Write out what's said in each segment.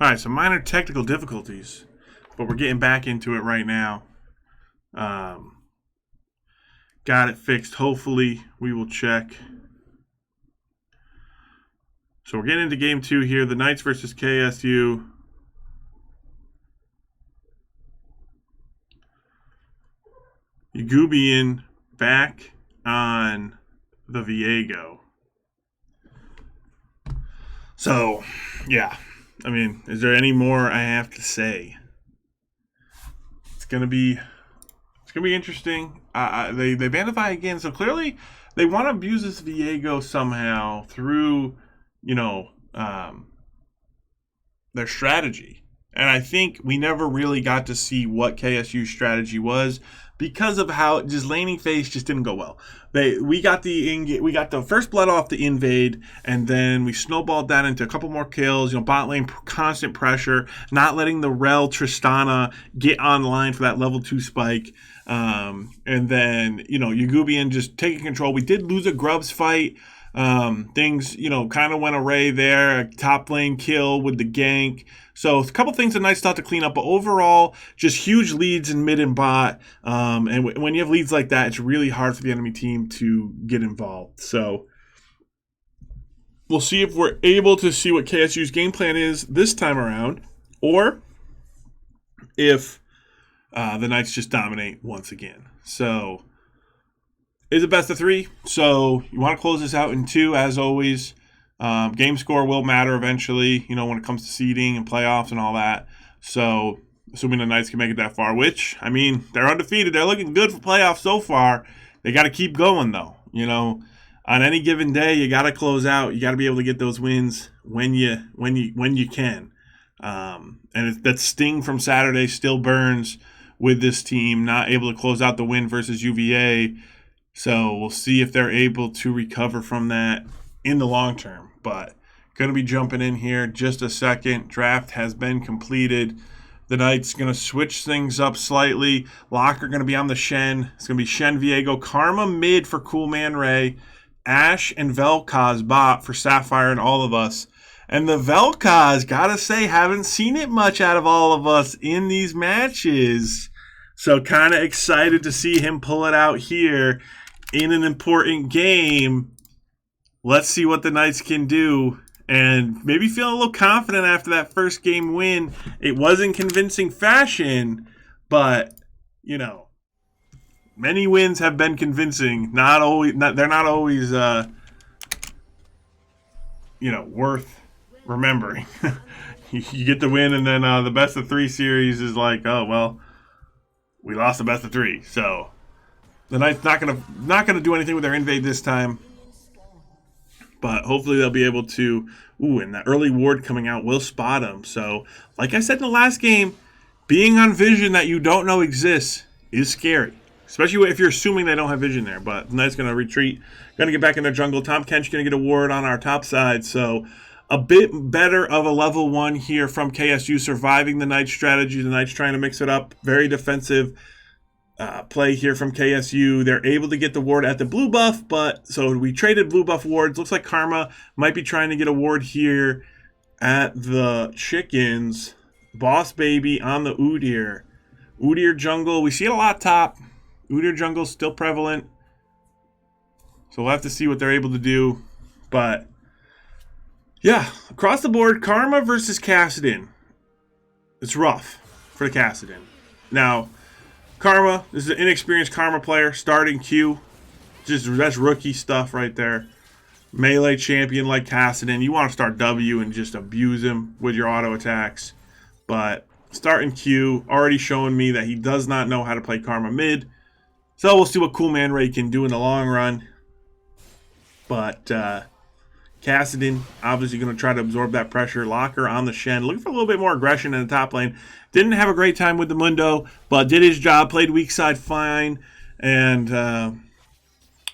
Alright, some minor technical difficulties, but we're getting back into it right now. Got it fixed. Hopefully, we will check. So we're getting into game 2 here. The Knights versus KSU. Yagubian back on the Viego. So, yeah. I mean, is there any more I have to say? It's gonna be interesting. They banned again, so clearly they want to abuse this Viego somehow through, their strategy. And I think we never really got to see what KSU's strategy was because of how just laning phase just didn't go well. We got the first blood off the invade, and then we snowballed that into a couple more kills. Bot lane constant pressure, not letting the Rel Tristana get online for that level 2 spike, and then Yagubian just taking control. We did lose a Grubs fight. Things kind of went awry there. A top lane kill with the gank. So a couple things that Knights thought to clean up, but overall, just huge leads in mid and bot. And when you have leads like that, it's really hard for the enemy team to get involved. So we'll see if we're able to see what KSU's game plan is this time around, or if the Knights just dominate once again. So it's a best of 3. So you want to close this out in 2, as always. Game score will matter eventually, when it comes to seeding and playoffs and all that. So, assuming the Knights can make it that far, which, I mean, they're undefeated. They're looking good for playoffs so far. They got to keep going, though. On any given day, you got to close out. You got to be able to get those wins when you can. And that sting from Saturday still burns with this team, not able to close out the win versus UVA. So we'll see if they're able to recover from that in the long term. But going to be jumping in here just a second. Draft has been completed. The Knights going to switch things up slightly. Locker going to be on the Shen. It's going to be Shen Viego. Karma mid for Cool Man Ray. Ash and Vel'Koz bot for Sapphire and all of us. And the Vel'Koz, gotta say, haven't seen it much out of all of us in these matches. So kind of excited to see him pull it out here in an important game. Let's see what the Knights can do, and maybe feel a little confident after that first game win. It was in convincing fashion, but many wins have been convincing. They're not always worth remembering. You get the win, and then the best of 3 series is like, oh well, we lost the best of 3. So the Knights not gonna do anything with their invade this time. But hopefully they'll be able to. And that early ward coming out will spot them. So, like I said in the last game, being on vision that you don't know exists is scary. Especially if you're assuming they don't have vision there. But the Knights going to retreat. Going to get back in their jungle. Tom Kench going to get a ward on our top side. So, a bit better of a level 1 here from KSU. Surviving the Knights strategy. The Knights trying to mix it up. Very defensive play here from KSU. They're able to get the ward at the blue buff, but so we traded blue buff wards. Looks like Karma might be trying to get a ward here at the chickens. Boss Baby on the Udyr. Udyr jungle. We see it a lot top. Udyr jungle still prevalent. So we'll have to see what they're able to do. But yeah, across the board, Karma versus Kassadin. It's rough for the Kassadin. Now, Karma, this is an inexperienced Karma player, starting Q. That's rookie stuff right there. Melee champion like Kassadin. You want to start W and just abuse him with your auto attacks. But starting Q, already showing me that he does not know how to play Karma mid. So we'll see what Cool Man Ray can do in the long run. But Kassadin obviously going to try to absorb that pressure. Locker on the Shen, looking for a little bit more aggression in the top lane. Didn't have a great time with the Mundo, but did his job, played weak side fine, and,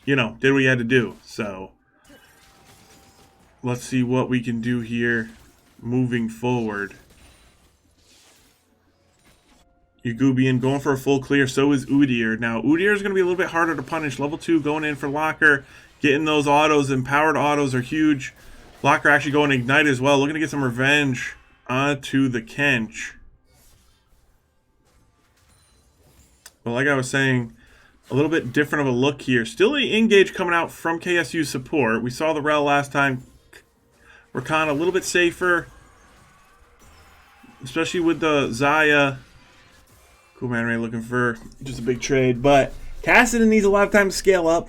did what he had to do. So, let's see what we can do here moving forward. Yagubian going for a full clear, so is Udyr. Now, Udyr is going to be a little bit harder to punish. Level 2 going in for Locker. Getting those autos, empowered autos are huge. Locker actually going to Ignite as well. Looking to get some revenge onto the Kench. But like I was saying, a little bit different of a look here. Still the engage coming out from KSU support. We saw the rel last time. Rakan a little bit safer, especially with the Zaya. Cool Man Ray looking for just a big trade, but Cassidy needs a lot of time to scale up.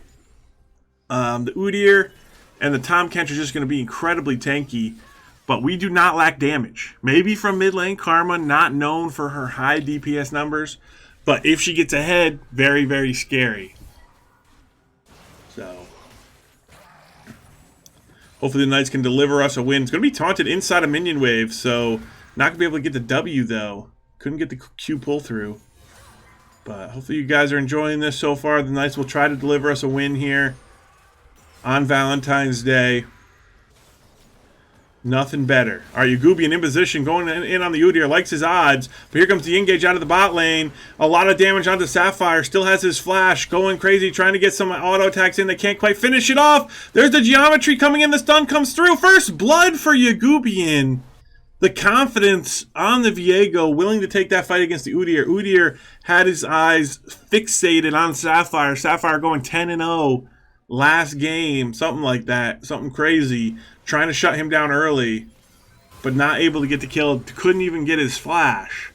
The Udyr and the Tom Kench are just going to be incredibly tanky, but we do not lack damage. Maybe from mid lane, Karma, not known for her high DPS numbers, but if she gets ahead, very, very scary. So, hopefully the Knights can deliver us a win. It's going to be taunted inside a minion wave, so not going to be able to get the W, though. Couldn't get the Q pull through. But hopefully you guys are enjoying this so far. The Knights will try to deliver us a win here on Valentine's Day. Nothing better. All right, Yugubian in position, going in on the Udyr, likes his odds. But here comes the engage out of the bot lane. A lot of damage onto Sapphire. Still has his flash, going crazy, trying to get some auto attacks in. They can't quite finish it off. There's the geometry coming in. The stun comes through. First blood for Yugubian. The confidence on the Viego, willing to take that fight against the Udyr. Udyr had his eyes fixated on Sapphire. Sapphire going 10-0 last game, something like that, something crazy. Trying to shut him down early, but not able to get the kill. Couldn't even get his flash.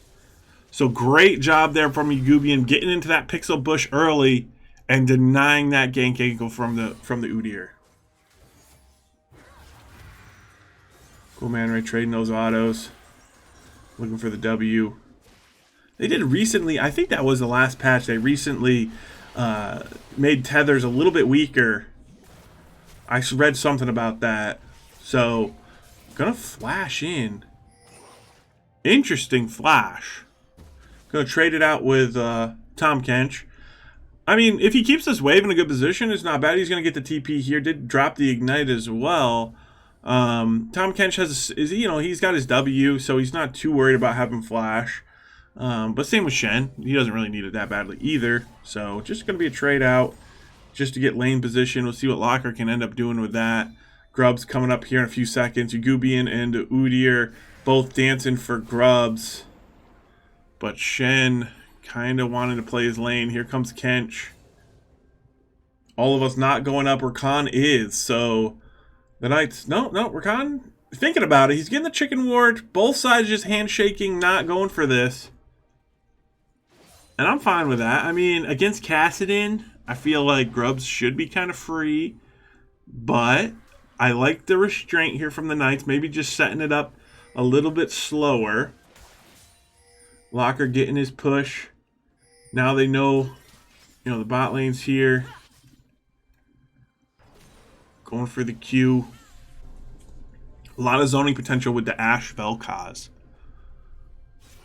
So great job there from Yugubian, getting into that pixel bush early and denying that gank angle from the Udyr. Cool Man Ray trading those autos. Looking for the W. They did recently, I think that was the last patch, they recently made tethers a little bit weaker. I read something about that. So, gonna flash in. Interesting flash. Gonna trade it out with Tom Kench. I mean, if he keeps this wave in a good position, it's not bad. He's gonna get the TP here. Did drop the ignite as well. Tom Kench has, he's got his W, so he's not too worried about having flash. But same with Shen. He doesn't really need it that badly either. So, just gonna be a trade out just to get lane position. We'll see what Locker can end up doing with that. Grubs coming up here in a few seconds. Yugubian and Udyr both dancing for Grubs. But Shen kind of wanting to play his lane. Here comes Kench. All of us not going up. Rakan is. So the Knights... No, Rakan thinking about it. He's getting the chicken ward. Both sides just handshaking, not going for this. And I'm fine with that. I mean, against Kassadin, I feel like Grubs should be kind of free. But I like the restraint here from the Knights. Maybe just setting it up a little bit slower. Locker getting his push. Now they know, the bot lane's here. Going for the Q. A lot of zoning potential with the Ashe Vel'Koz.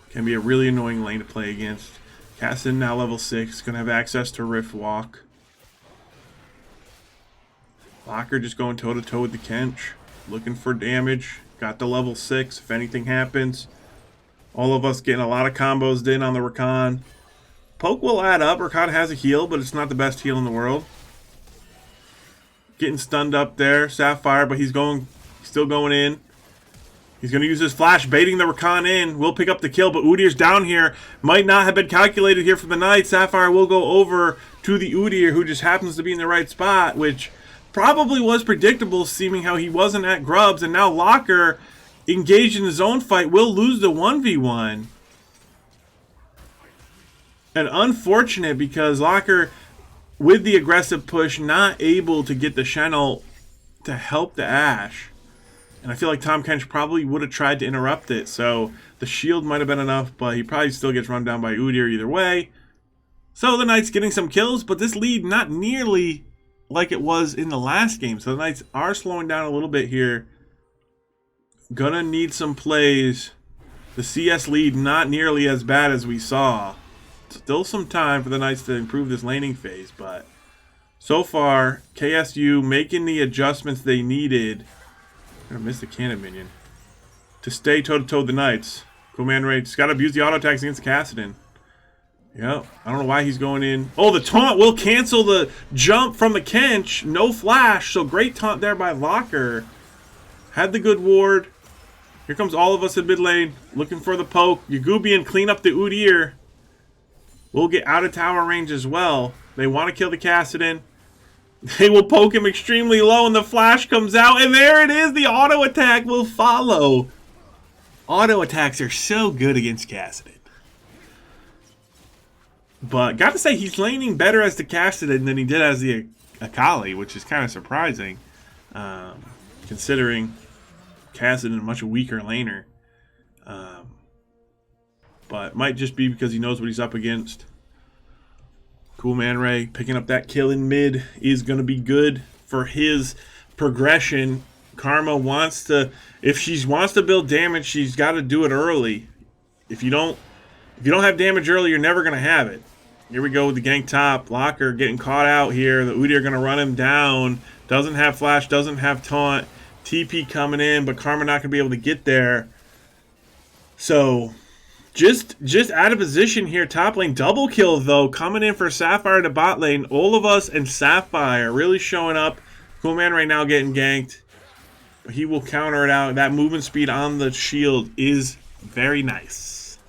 Can be a really annoying lane to play against. Cassin now level 6. Going to have access to Rift Walk. Locker just going toe-to-toe with the Kench. Looking for damage. Got the level 6 if anything happens. All of us getting a lot of combos in on the Rakan. Poke will add up. Rakan has a heal, but it's not the best heal in the world. Getting stunned up there. Sapphire, but he's still going in. He's going to use his flash, baiting the Rakan in. Will pick up the kill, but Udyr's down here. Might not have been calculated here from the Knight. Sapphire will go over to the Udyr, who just happens to be in the right spot, which probably was predictable, seeming how he wasn't at Grubs. And now Locker, engaged in his own fight, will lose the 1v1. And unfortunate, because Locker, with the aggressive push, not able to get the Shen ult to help the Ashe. And I feel like Tom Kench probably would have tried to interrupt it. So the shield might have been enough, but he probably still gets run down by Udyr either way. So the Knights getting some kills, but this lead not nearly like it was in the last game. So the Knights are slowing down a little bit here. Gonna need some plays. The CS lead not nearly as bad as we saw. Still some time for the Knights to improve this laning phase, but so far, KSU making the adjustments they needed. I'm gonna miss the cannon minion. To stay toe-to-toe with the Knights. Command Raid's got to abuse the auto attacks against Kassadin. Yep, I don't know why he's going in. Oh, the taunt will cancel the jump from the Kench. No flash, so great taunt there by Locker. Had the good ward. Here comes all of us in mid lane, looking for the poke. Yagubian, clean up the Udyr. We'll get out of tower range as well. They want to kill the Kassadin. They will poke him extremely low, and the flash comes out, and there it is. The auto attack will follow. Auto attacks are so good against Kassadin. But got to say, he's laning better as the Kassadin than he did as the Akali, which is kind of surprising, considering Kassadin a much weaker laner. But might just be because he knows what he's up against. Cool Man Ray picking up that kill in mid is going to be good for his progression. Karma wants to, if she wants to build damage, she's got to do it early. If you don't have damage early, you're never going to have it. Here we go with the gank top. Locker getting caught out here. The Udyr are going to run him down. Doesn't have flash, doesn't have taunt. TP coming in, but Karma not going to be able to get there. So just out of position here. Top lane double kill though, coming in for Sapphire to bot lane. All of us and Sapphire really showing up. Cool Man right now getting ganked, but he will counter it out. That movement speed on the shield is very nice.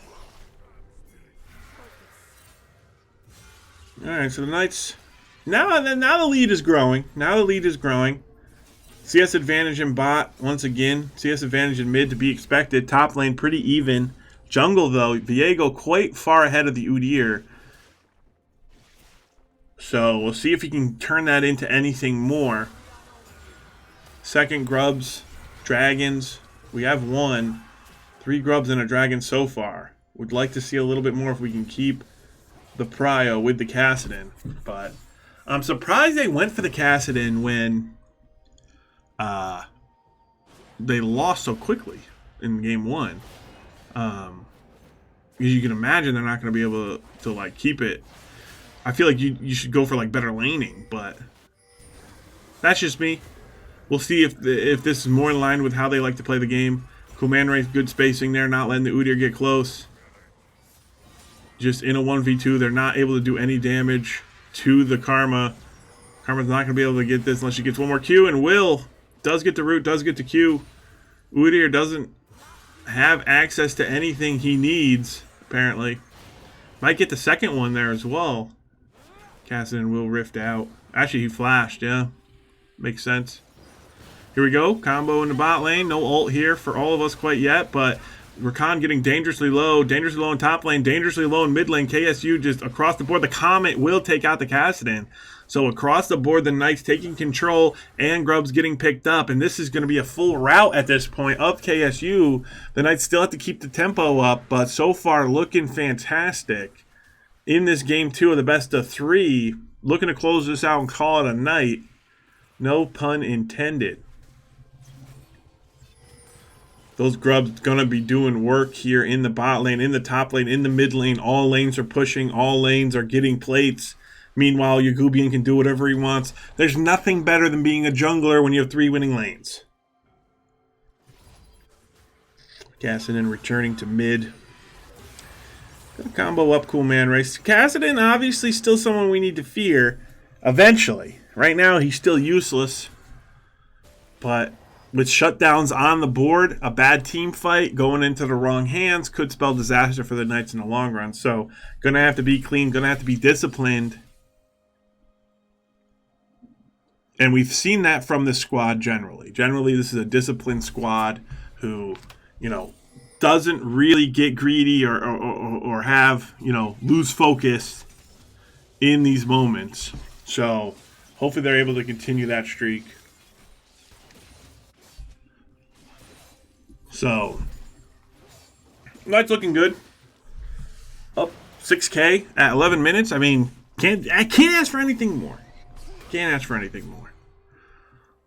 All right, so the Knights now the lead is growing. CS advantage in bot once again. CS advantage in mid to be expected. Top lane pretty even. Jungle, though, Viego quite far ahead of the Udyr. So we'll see if he can turn that into anything more. Second grubs, dragons. We have one. 3 grubs and a dragon so far. Would like to see a little bit more if we can keep the prio with the Kassadin. But I'm surprised they went for the Kassadin when they lost so quickly in game 1. Because you can imagine they're not going to be able to like keep it. I feel like you should go for like better laning, but that's just me. We'll see if this is more in line with how they like to play the game. Cool Man Ray's good spacing there, not letting the Udyr get close. Just in a 1v2, they're not able to do any damage to the Karma. Karma's not going to be able to get this unless she gets one more Q, and Will does get the root, does get the Q. Udyr doesn't have access to anything he needs, apparently. Might get the second one there as well. Kassadin will rift out. Actually, he flashed, yeah. Makes sense. Here we go. Combo in the bot lane. No ult here for all of us quite yet, but Rakan getting dangerously low in top lane, dangerously low in mid lane. KSU just across the board. The Comet will take out the Kassadin. So across the board, the Knights taking control and grubs getting picked up. And this is going to be a full rout at this point of KSU. The Knights still have to keep the tempo up, but so far looking fantastic. In this game 2 of the best of 3, looking to close this out and call it a night. No pun intended. Those grubs going to be doing work here in the bot lane, in the top lane, in the mid lane. All lanes are pushing. All lanes are getting plates. Meanwhile, Yagubian can do whatever he wants. There's nothing better than being a jungler when you have 3 winning lanes. Kassadin returning to mid. Gonna combo up Cool Man Ray. Kassadin obviously still someone we need to fear. Eventually. Right now, he's still useless. But with shutdowns on the board, a bad team fight going into the wrong hands could spell disaster for the Knights in the long run. So, gonna have to be clean, gonna have to be disciplined. And we've seen that from this squad generally. Generally, this is a disciplined squad who, doesn't really get greedy or have, lose focus in these moments. So, hopefully they're able to continue that streak. So, Knights looking good. Up 6K at 11 minutes. I mean, I can't ask for anything more. Can't ask for anything more.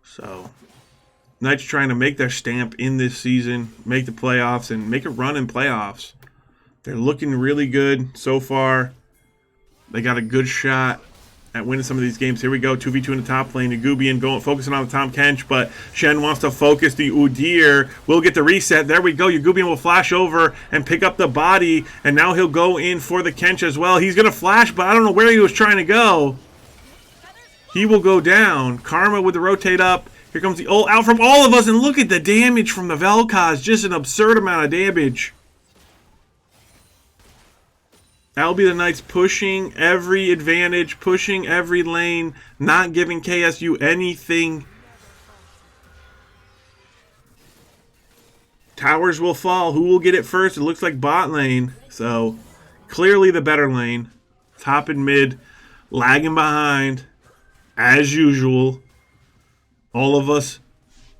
So, Knights trying to make their stamp in this season, make the playoffs, and make a run in playoffs. They're looking really good so far. They got a good shot at winning some of these games. Here we go, 2v2 in the top lane. Yagubian focusing on the Tom Kench, but Shen wants to focus the Udyr. We'll get the reset. There we go. Yagubian will flash over and pick up the body, and now he'll go in for the Kench as well. He's going to flash, but I don't know where he was trying to go. He will go down. Karma with the rotate up. Here comes the ult out from all of us, and look at the damage from the Vel'Koz. Just an absurd amount of damage. That'll be the Knights pushing every advantage, pushing every lane, not giving KSU anything. Towers will fall. Who will get it first? It looks like bot lane. So, clearly the better lane. Top and mid, lagging behind, as usual. All of us,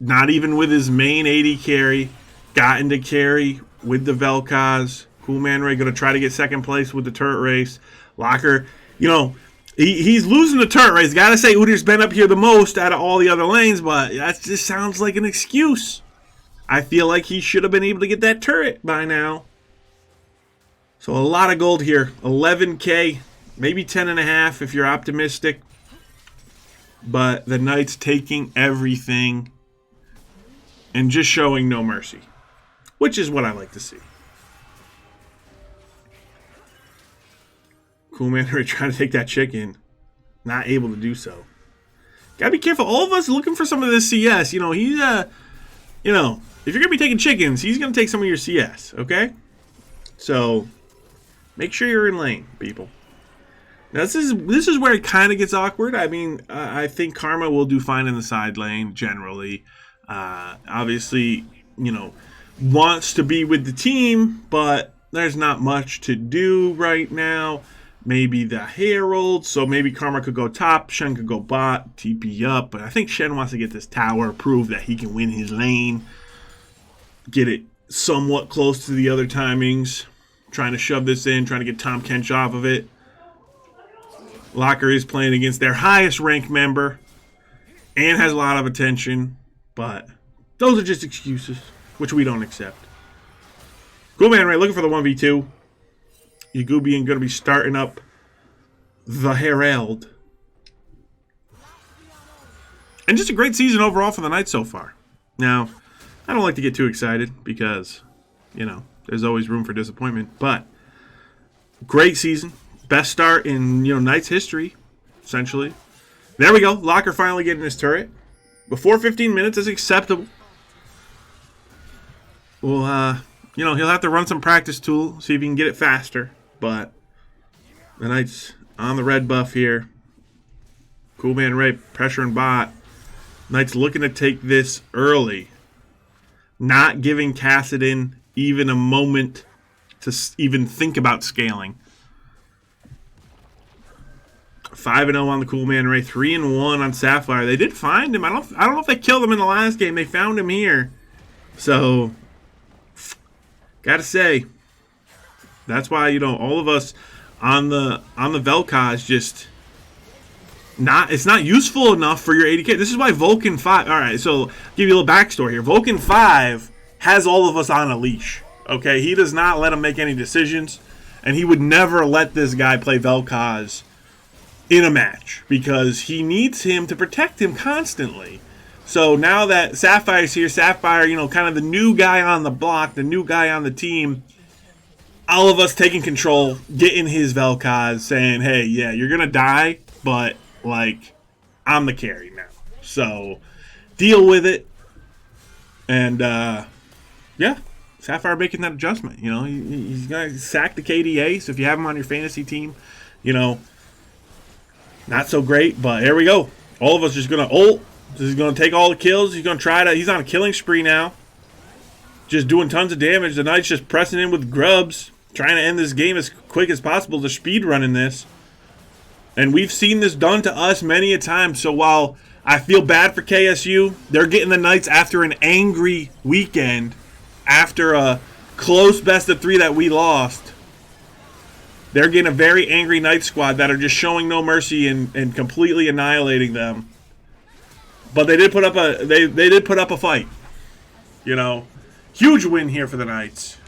not even with his main AD carry, got into carry with the Vel'Koz. Cool Man Ray going to try to get second place with the turret race. Locker, you know, he's losing the turret race. Got to say, Udyr's been up here the most out of all the other lanes, but that just sounds like an excuse. I feel like he should have been able to get that turret by now. So a lot of gold here. 11K, maybe 10.5 if you're optimistic. But the Knights taking everything and just showing no mercy, which is what I like to see. Cool Man trying to take that chicken. Not able to do so. Gotta be careful. All of us looking for some of this CS. You know, he's you know, if you're gonna be taking chickens, he's gonna take some of your CS, okay? So make sure you're in lane, people. Now this is where it kind of gets awkward. I mean, I think Karma will do fine in the side lane generally. Obviously, you know, wants to be with the team, but there's not much to do right now. Maybe the Herald, so maybe Karma could go top, Shen could go bot, TP up, but I think Shen wants to get this tower, prove that he can win his lane, get it somewhat close to the other timings, trying to shove this in, trying to get Tom Kench off of it. Locker is playing against their highest ranked member and has a lot of attention, but those are just excuses, which we don't accept. Cool Man Ray looking for the 1v2. Yagubian going to be starting up the Herald. And just a great season overall for the Knights so far. Now, I don't like to get too excited because, you know, there's always room for disappointment. But great season. Best start in, you know, Knights history, essentially. There we go. Locker finally getting his turret. Before 15 minutes is acceptable. Well, you know, he'll have to run some practice tool, see if he can get it faster. But the Knights on the red buff here. Cool Man Ray pressuring bot. Knights looking to take this early. Not giving Kassadin even a moment to even think about scaling. 5-0 on the Cool Man Ray. 3-1 on Sapphire. They did find him. I don't know if they killed him in the last game. They found him here. So, gotta say, that's why, you know, all of us on the Vel'Koz just it's not useful enough for your 80k. This is why Vulcan 5. All right, so give you a little backstory here. Vulcan 5 has all of us on a leash. Okay, he does not let him make any decisions, and he would never let this guy play Vel'Koz in a match because he needs him to protect him constantly. So now that Sapphire's here, Sapphire, you know, kind of the new guy on the block, the new guy on the team, all of us taking control, getting his Vel'Koz, saying, hey, yeah, you're going to die, but, like, I'm the carry now. So, deal with it. And, yeah, Sapphire making that adjustment. You know, he's going to sack the KDA, so if you have him on your fantasy team, you know, not so great, but here we go. All of us just going to ult. He's going to take all the kills. He's going to try to, he's on a killing spree now. Just doing tons of damage. The Knights just pressing in with grubs, trying to end this game as quick as possible. They're speed running this. And we've seen this done to us many a time. So while I feel bad for KSU, they're getting the Knights after an angry weekend, after a close best of 3 that we lost. They're getting a very angry Knights squad that are just showing no mercy and completely annihilating them. But they did put up they did put up a fight. You know, huge win here for the Knights.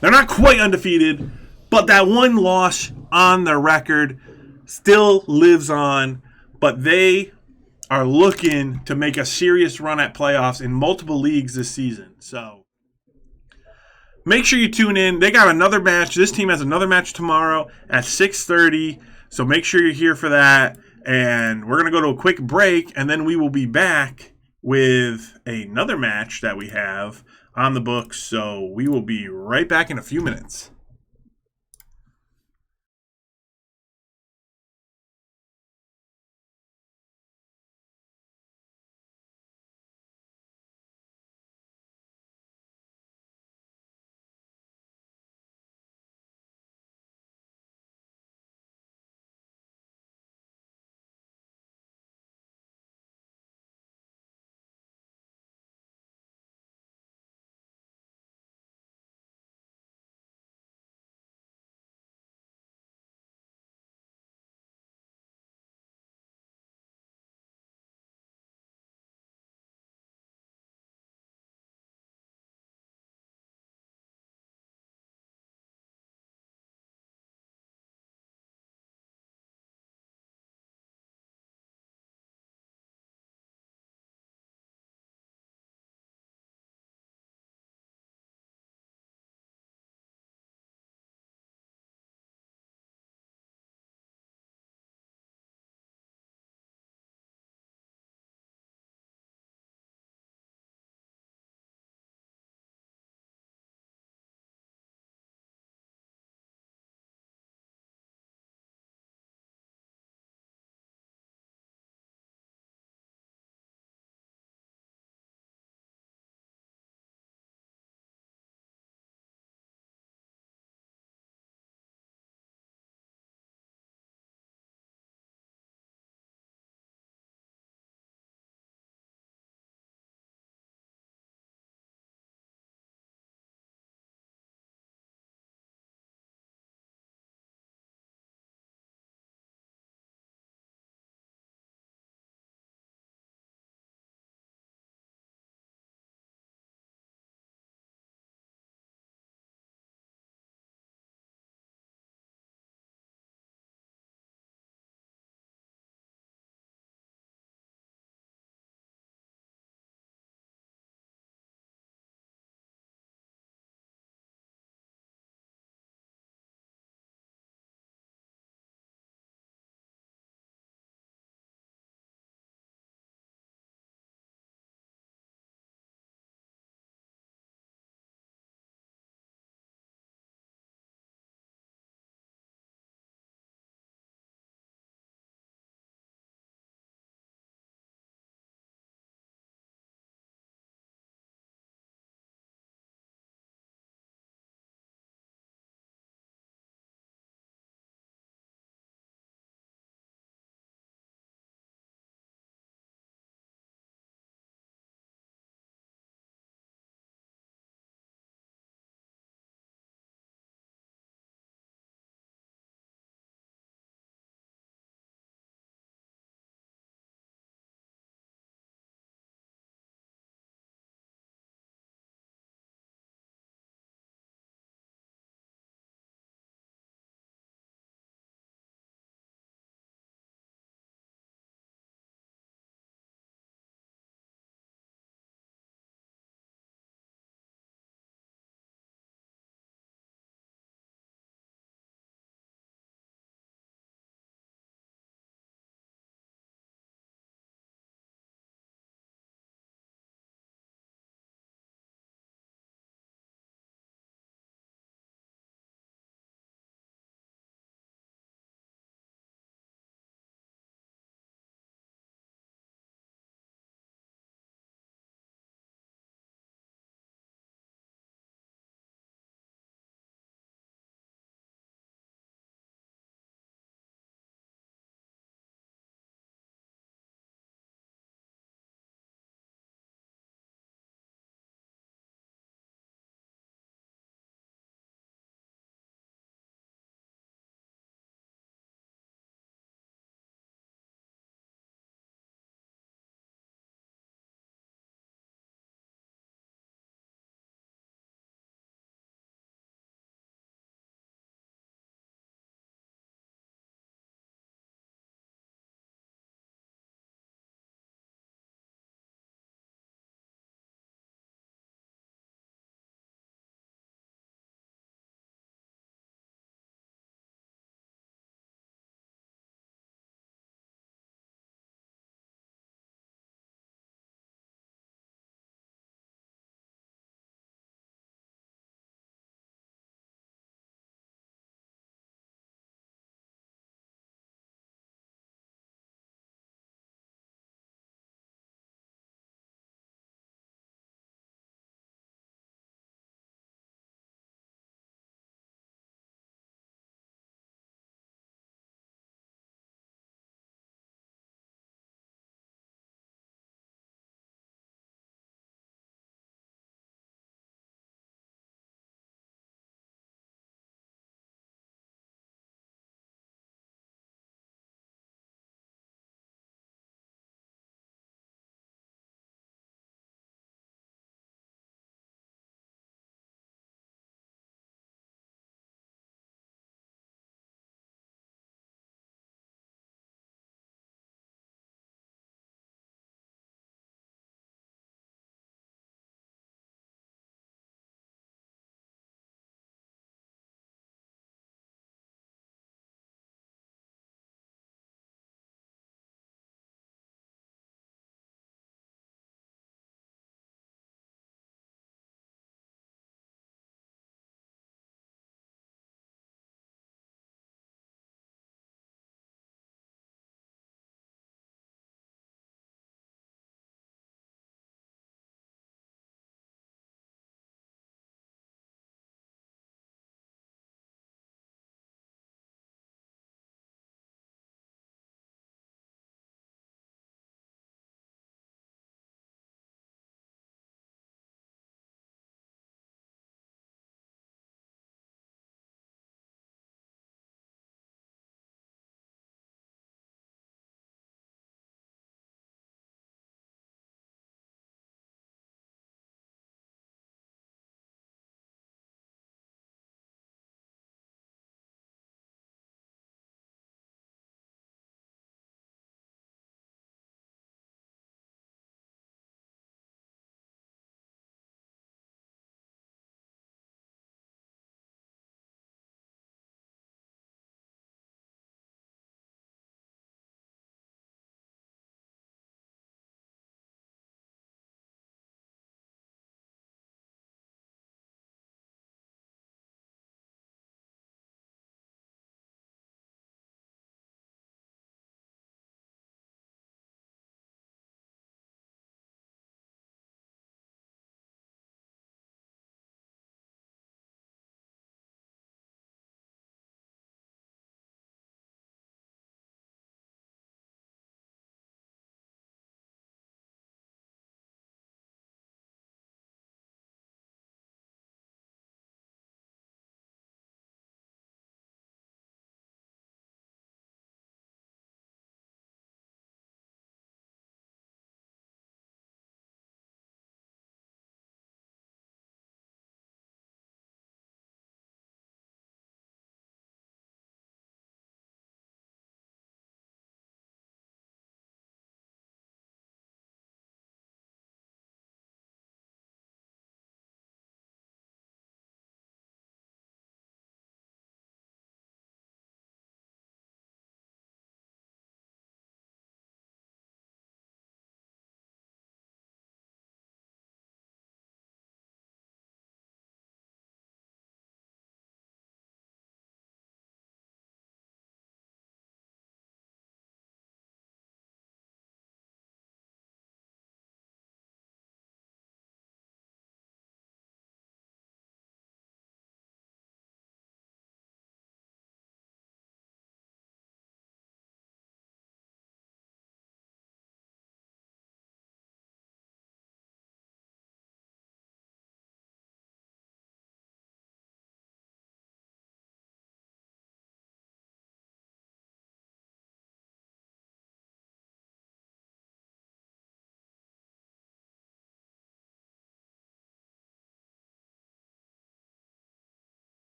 They're not quite undefeated, but that one loss on the record still lives on. But they are looking to make a serious run at playoffs in multiple leagues this season. So make sure you tune in. They got another match. This team has another match tomorrow at 6:30. So make sure you're here for that. And we're going to go to a quick break, and then we will be back with another match that we have on the books. So we will be right back in a few minutes.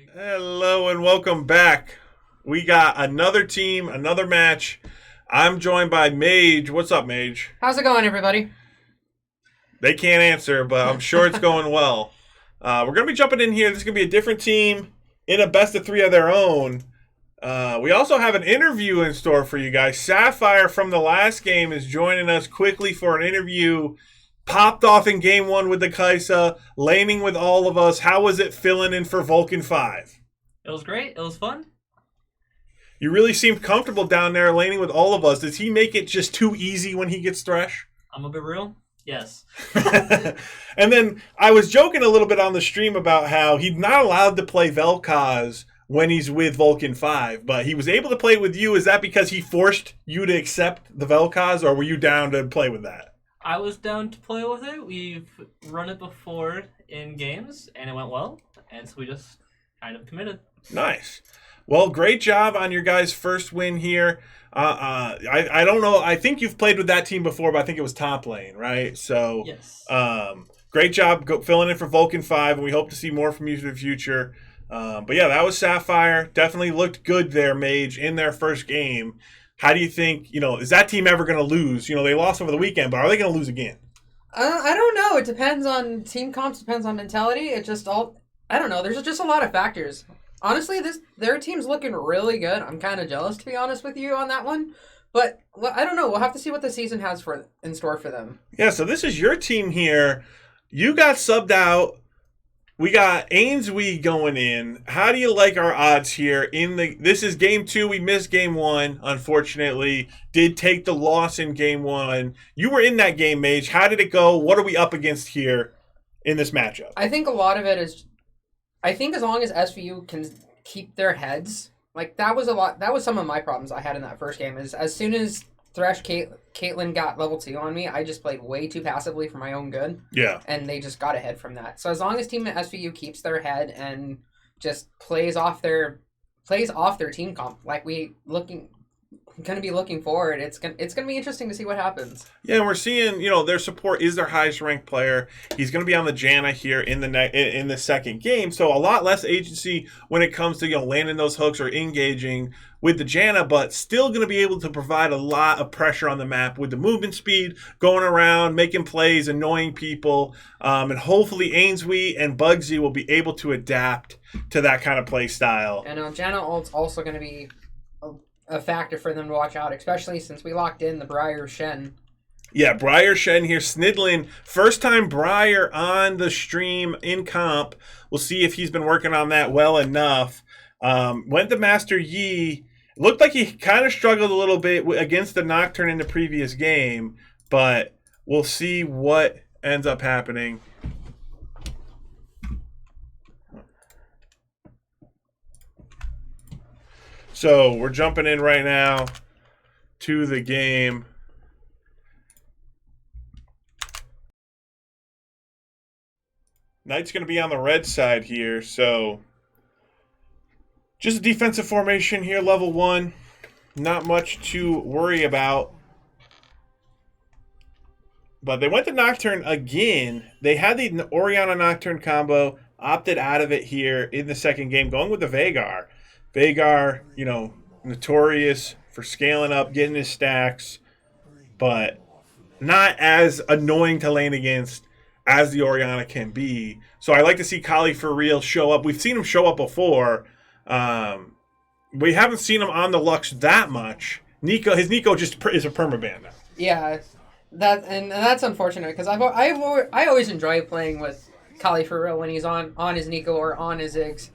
Hello and welcome back. We got another team, another match. I'm joined by Mage. What's up, Mage? How's it going, everybody? They can't answer, but I'm sure it's going well. We're going to be jumping in here. This is going to be a different team in a best of three of their own. We also have an interview in store for you guys. Sapphire from the last game is joining us quickly for an interview. Popped off in game one with the Kaisa, laning with all of us. How was it filling in for Vulcan 5? It was great. It was fun. You really seemed comfortable down there laning with all of us. Does he make it just too easy when he gets Thresh? I'm a bit real. Yes. And then I was joking a little bit on the stream about how he's not allowed to play Vel'Koz when he's with Vulcan 5, but he was able to play with you. Is that because he forced you to accept the Vel'Koz, or were you down to play with that? I was down to play with it. We've run it before in games, and it went well, and so we just kind of committed. Nice. Well, great job on your guys' first win here. I don't know. I think you've played with that team before, but I think it was top lane, right? So, yes. Great job filling in for Vulcan 5, and we hope to see more from you in the future. But yeah, that was Sapphire. Definitely looked good there, Mage, in their first game. How do you think, is that team ever going to lose? They lost over the weekend, but are they going to lose again? I don't know. It depends on team comps, depends on mentality. I don't know. There's just a lot of factors. Honestly, their team's looking really good. I'm kind of jealous, to be honest with you, on that one. But I don't know. We'll have to see what the season has in store for them. Yeah, so this is your team here. You got subbed out. We got Ainswie going in. How do you like our odds here? This is game 2. We missed game 1, unfortunately. Did take the loss in game 1. You were in that game, Mage. How did it go? What are we up against here in this matchup? I think a lot of it is... I think as long as SVU can keep their heads... that was some of my problems I had in that first game. Is as soon as Thresh Caitlyn got level 2 on me, I just played way too passively for my own good. Yeah. And they just got ahead from that. So as long as Team SVU keeps their head and just plays off their team comp, going to be looking forward, it's going to be interesting to see what happens. Yeah, and we're seeing, their support is their highest ranked player. He's going to be on the Janna here in the second game, so a lot less agency when it comes to landing those hooks or engaging with the Janna, but still going to be able to provide a lot of pressure on the map with the movement speed, going around, making plays, annoying people, and hopefully Ainswie and Bugsy will be able to adapt to that kind of play style. And Janna ult's also going to be a factor for them to watch out, especially since we locked in the Briar Shen. Yeah, Briar Shen here. Snidlin, first time Briar on the stream in comp. We'll see if he's been working on that well enough. Went to Master Yi. Looked like he kind of struggled a little bit against the Nocturne in the previous game, but we'll see what ends up happening. So we're jumping in right now to the game. Knight's going to be on the red side here, so just a defensive formation here, level 1. Not much to worry about. But they went to Nocturne again. They had the Orianna Nocturne combo, opted out of it here in the second game, going with the Veigar. Veigar, notorious for scaling up, getting his stacks, but not as annoying to lane against as the Orianna can be. So I like to see Kali for real show up. We've seen him show up before. We haven't seen him on the Lux that much. His Nico just is a permaban now. Yeah, that's unfortunate because I always enjoy playing with Kali for real when he's on his Nico or on his Ziggs.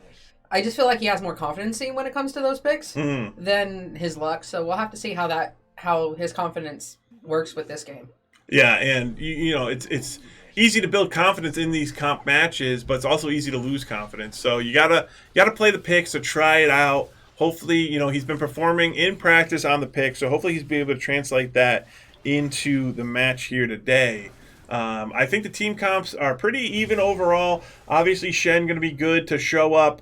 I just feel like he has more confidence when it comes to those picks than his luck. So we'll have to see how his confidence works with this game. Yeah, and it's easy to build confidence in these comp matches, but it's also easy to lose confidence. So you gotta play the picks to try it out. Hopefully, he's been performing in practice on the pick, so hopefully he's be able to translate that into the match here today. I think the team comps are pretty even overall. Obviously, Shen going to be good to show up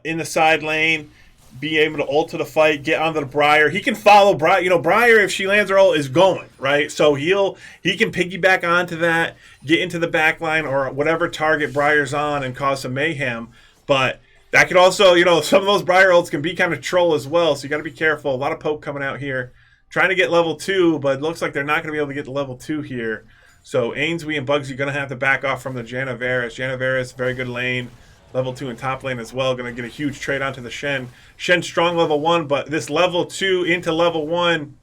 in the side lane, be able to ult to the fight, get onto the Briar. He can follow Briar. Briar, if she lands her ult, is going, right? So he can piggyback onto that, get into the back line or whatever target Briar's on and cause some mayhem. But That could also, some of those Briar ults can be kind of troll as well, so you got to be careful. A lot of poke coming out here. Trying to get level 2, but it looks like they're not going to be able to get to level 2 here. So Ainswie and Bugsy going to have to back off from the Janaveris. Janaveris, very good lane. Level 2 in top lane as well. Going to get a huge trade onto the Shen. Shen strong level 1, but this level 2 into level 1,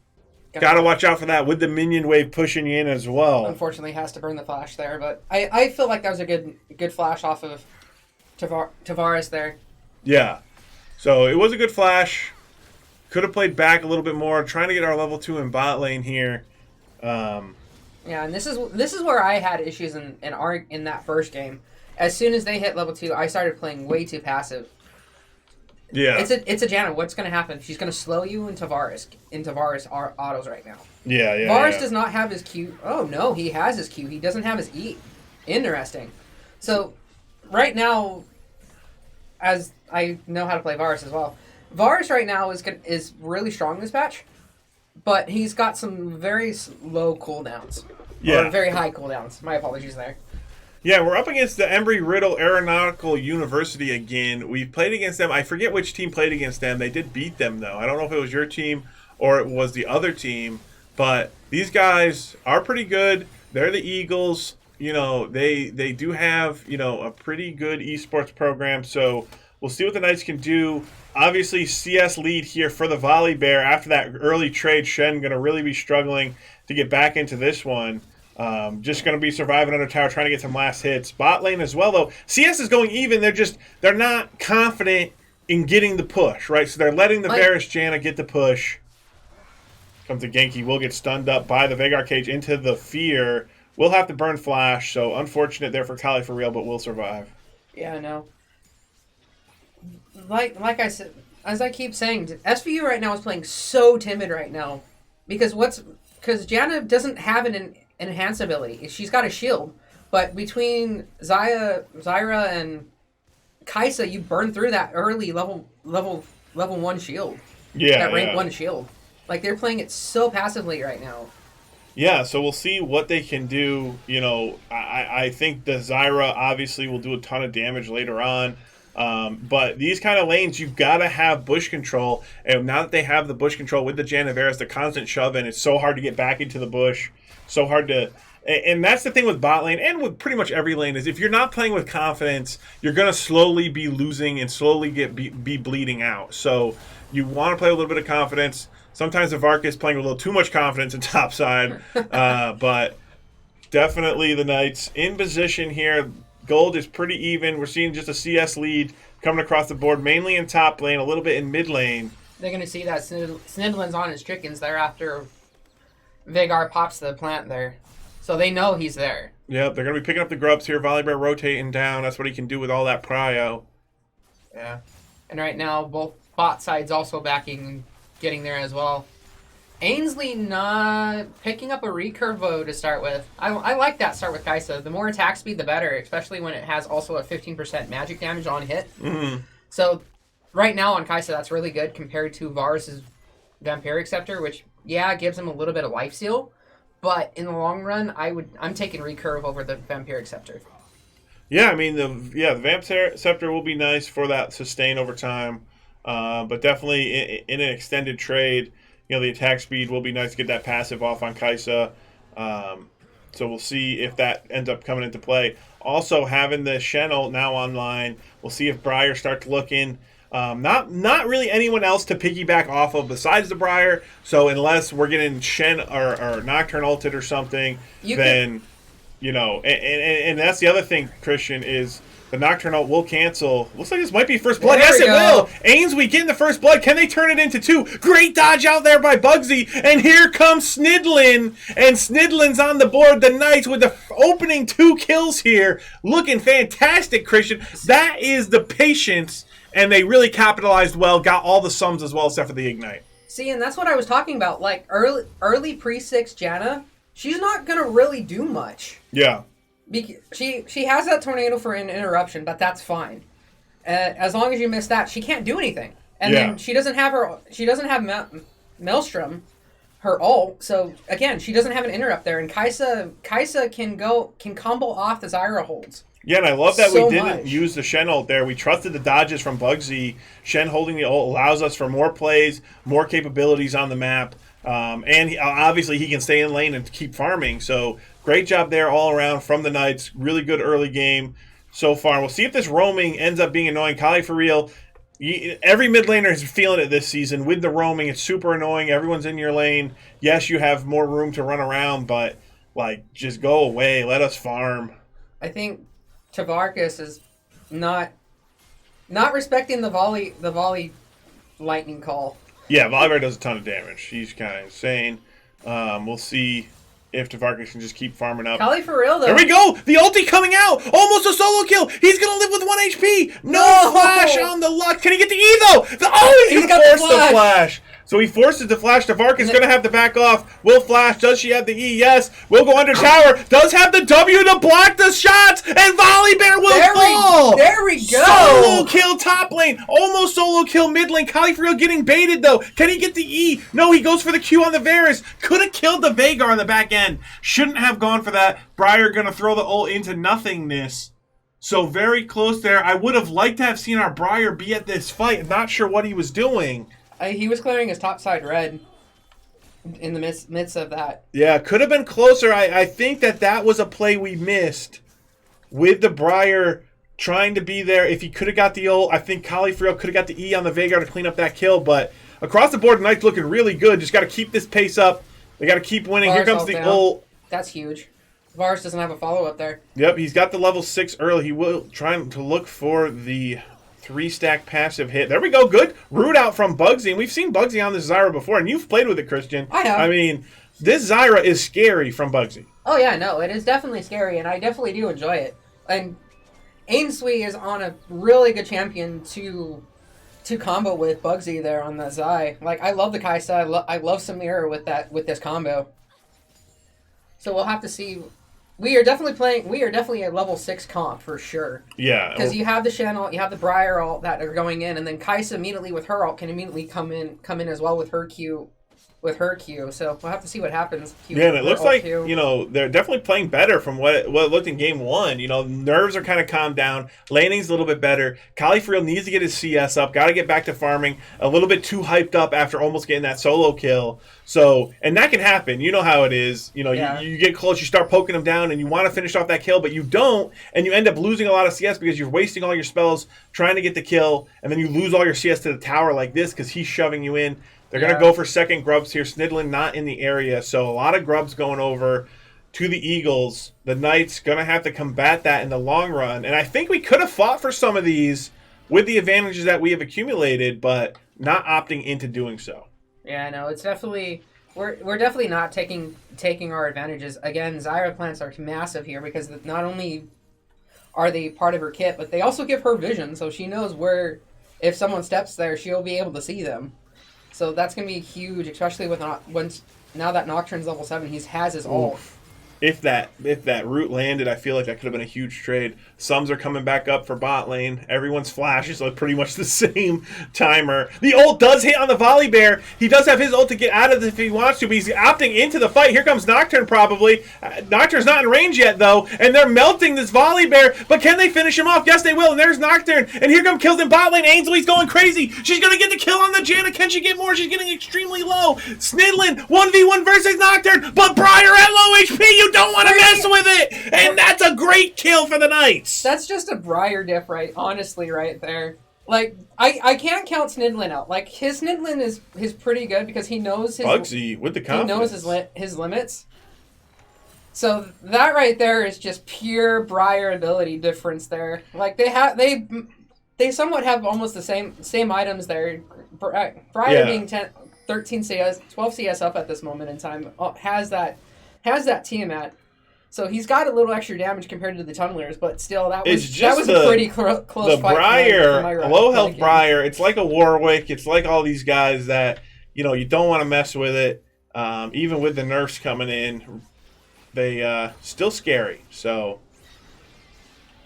got to watch out for that with the minion wave pushing you in as well. Unfortunately, has to burn the flash there, but I feel like that was a good flash off of Tavares there. Yeah. So it was a good flash. Could have played back a little bit more. Trying to get our level 2 in bot lane here. Yeah, and this is where I had issues in that first game. As soon as they hit level 2, I started playing way too passive. Yeah. It's a Janna. What's going to happen? She's going to slow you in Tavares autos right now. Yeah. Tavares does not have his Q. Oh, no, he has his Q. He doesn't have his E. Interesting. So, right now, as I know how to play Varus as well, Varus right now is really strong this patch, but he's got some very low cooldowns. Yeah. Or very high cooldowns. My apologies there. Yeah, we're up against the Embry-Riddle Aeronautical University again. We've played against them. I forget which team played against them. They did beat them, though. I don't know if it was your team or it was the other team. But these guys are pretty good. They're the Eagles. They do have, a pretty good esports program. So we'll see what the Knights can do. Obviously, CS lead here for the Volley Bear. After that early trade, Shen going to really be struggling to get back into this one. Just going to be surviving under tower, trying to get some last hits. Bot lane as well, though. CS is going even. They're not confident in getting the push, right? So they're letting the Varus Janna get the push. Comes to Genki. Will get stunned up by the Veigar cage into the Fear. Will have to burn flash, so unfortunate there for Kali for real, but will survive. Yeah, I know. Like I said, as I keep saying, SVU right now is playing so timid right now because Janna doesn't have an enhanced ability. She's got a shield, but between Zyra and Kaisa, you burn through that early level 1 shield. Yeah, that rank 1 shield. Like they're playing it so passively right now. Yeah, so we'll see what they can do. I think the Zyra obviously will do a ton of damage later on. But these kind of lanes, you've got to have bush control. And now that they have the bush control with the Janaveris, the constant shove-in, it's so hard to get back into the bush. So hard to... And that's the thing with bot lane and with pretty much every lane is if you're not playing with confidence, you're going to slowly be losing and slowly be bleeding out. So you want to play a little bit of confidence. Sometimes the Vark is playing with a little too much confidence in topside. But definitely the Knights in position here. Gold is pretty even. We're seeing just a CS lead coming across the board, mainly in top lane, a little bit in mid lane. They're going to see that Snidlin's on his chickens there after Veigar pops the plant there. So they know he's there. Yep, they're going to be picking up the grubs here. Volibear rotating down. That's what he can do with all that prio. Yeah. And right now, both bot sides also backing and getting there as well. Ainsley not picking up a recurvo to start with. I like that start with Kaisa. The more attack speed, the better, especially when it has also a 15% magic damage on hit. Mm-hmm. So right now on Kaisa, that's really good compared to Varus' Vampiric Scepter, which, yeah, gives him a little bit of life steal. But in the long run, I'm taking recurve over the Vampiric Scepter. Yeah, I mean, the Vamp Scepter will be nice for that sustain over time. But definitely in an extended trade, the attack speed will be nice to get that passive off on Kaisa. So we'll see if that ends up coming into play. Also, having the Shen ult now online, we'll see if Briar starts looking. Not really anyone else to piggyback off of besides the Briar. So unless we're getting Shen or Nocturne ulted or something, and that's the other thing, Christian, is the Nocturne ult will cancel. Looks like this might be first blood. Yes, it will. Ainswie getting the first blood. Can they turn it into 2? Great dodge out there by Bugsy. And here comes Snidlin. And Snidlin's on the board. The Knights with the opening 2 kills here. Looking fantastic, Christian. That is the patience. And they really capitalized well. Got all the sums as well, except for the Ignite. See, and that's what I was talking about. Like, early pre-6 Janna, she's not going to really do much. Yeah. She has that tornado for an interruption, but that's fine. As long as you miss that, she can't do anything. And then she doesn't have Maelstrom, her ult. So again, she doesn't have an interrupt there. And Kaisa can combo off the Zyra holds. Yeah, and I love that So we didn't much. use the Shen ult there. We trusted the dodges from Bugsy. Shen holding the ult allows us for more plays, more capabilities on the map. And obviously he can stay in lane and keep farming. So great job there all around from the Knights. Really good early game so far. We'll see if this roaming ends up being annoying. Kali, for real, every mid laner is feeling it this season. With the roaming, it's super annoying. Everyone's in your lane. Yes, you have more room to run around, but like just go away. Let us farm. I think Tavarkis is not respecting the volley lightning call. Yeah, Volibear does a ton of damage. He's kind of insane. We'll see if Tavarkis can just keep farming up. Kali for real though. There we go! The ulti coming out! Almost a solo kill! He's gonna live with 1 HP! No flash on the luck! Can he get the E though? He's got the forced the flash! So he forces the flash. Tavarkis gonna have to back off. Will flash. Does she have the E? Yes. Will go under tower. Does have the W to block the shots. And Volibear will fall. There we go. Solo kill top lane. Almost solo kill mid lane. Kali for real getting baited though. Can he get the E? No, he goes for the Q on the Varus. Could have killed the Veigar on the back end. Shouldn't have gone for that. Briar gonna throw the ult into nothingness. So very close there. I would have liked to have seen our Briar be at this fight. Not sure what he was doing. He was clearing his top side red in the midst of that. Yeah, could have been closer. I think that was a play we missed with the Briar trying to be there. If he could have got the ult, I think Kali for real could have got the E on the Veigar to clean up that kill. But across the board, Knight's looking really good. Just got to keep this pace up. They got to keep winning. Here comes the ult. That's huge. Varus doesn't have a follow-up there. Yep, he's got the level 6 early. He will try to look for the 3-stack passive hit. There we go. Good root out from Bugsy. And we've seen Bugsy on this Zyra before, and you've played with it, Christian. I have. I mean, this Zyra is scary from Bugsy. Oh, yeah, no. It is definitely scary, and I definitely do enjoy it. And Ainswie is on a really good champion to combo with Bugsy there on the Zy. Like, I love the Kaisa. I love Samira with this combo. So we'll have to see. We are definitely a level 6 comp for sure. Yeah. Because you have the Shen ult, you have the Briar ult that are going in, and then Kaisa immediately with her ult can immediately come in as well with her Q. So we'll have to see what happens. Yeah, and it looks like, they're definitely playing better from what it looked in game 1. Nerves are kind of calmed down. Laning's a little bit better. Kali for real needs to get his CS up. Got to get back to farming. A little bit too hyped up after almost getting that solo kill. So, and that can happen. You know how it is. You get close, you start poking him down, and you want to finish off that kill, but you don't, and you end up losing a lot of CS because you're wasting all your spells trying to get the kill, and then you lose all your CS to the tower like this because he's shoving you in. They're going to go for second grubs here. Snidlin not in the area, so a lot of grubs going over to the Eagles. The Knights going to have to combat that in the long run. And I think we could have fought for some of these with the advantages that we have accumulated, but not opting into doing so. Yeah, no, it's definitely... We're definitely not taking our advantages. Again, Zyra plants are massive here because not only are they part of her kit, but they also give her vision, so she knows where, if someone steps there, she'll be able to see them. So that's going to be huge, especially now that Nocturne's level 7, he has his ult. If that root landed, I feel like that could have been a huge trade. Sums are coming back up for bot lane. Everyone's flashes look pretty much the same timer. The ult does hit on the Volibear. He does have his ult to get out of this if he wants to, but he's opting into the fight. Here comes Nocturne probably. Nocturne's not in range yet though, and they're melting this Volibear, but can they finish him off? Yes, they will, and there's Nocturne. And here come kills in bot lane. Ainsley's going crazy. She's going to get the kill on the Janna. Can she get more? She's getting extremely low. Snidlin, 1v1 versus Nocturne, but Briar at low HP. You don't want to mess with it, and that's a great kill for the Knights. That's just a Briar diff, honestly, right there. Like, I can't count Snidlin out. Like, his Snidlin is pretty good because he knows his... Bugsy with the confidence. He knows his limits. So that right there is just pure Briar ability difference there. Like, they somewhat have almost the same items there. Briar being 13 CS, 12 CS up at this moment in time has that Tiamat. So he's got a little extra damage compared to the Tunnelers, but still, that was a pretty close fight. The Briar, low health Briar, it's like a Warwick. It's like all these guys that, you don't want to mess with it. Even with the nerfs coming in, they still scary. So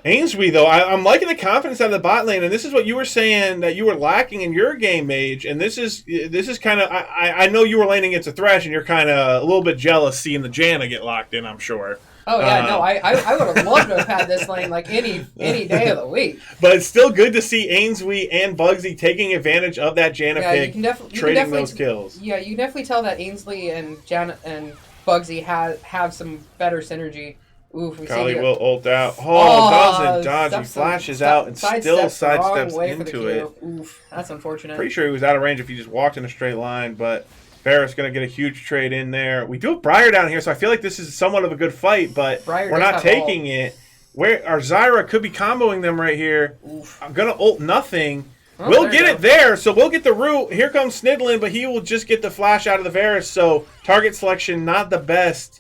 Ainsworth, though, I'm liking the confidence out of the bot lane, and this is what you were saying that you were lacking in your game, Mage. And this is kind of I know you were laning against a Thresh, and you're kind of a little bit jealous seeing the Janna get locked in. I'm sure. Oh yeah, no, I would have loved to have had this lane like any day of the week. But it's still good to see Ainsworth and Bugsy taking advantage of that Janna pick, trading those kills. Yeah, you can definitely tell that Ainsley and Janna and Bugsy have some better synergy. Oof, Kali will ult out. Oh, doesn't dodge. He flashes out and still sidesteps into it. Oof, that's unfortunate. Pretty sure he was out of range if he just walked in a straight line, but Ferris going to get a huge trade in there. We do have Briar down here, so I feel like this is somewhat of a good fight, but we're not taking it. Our Zyra could be comboing them right here. Oof. I'm going to ult nothing. Oh, we'll get it there, so we'll get the root. Here comes Snidlin, but he will just get the flash out of the Varus, so target selection not the best.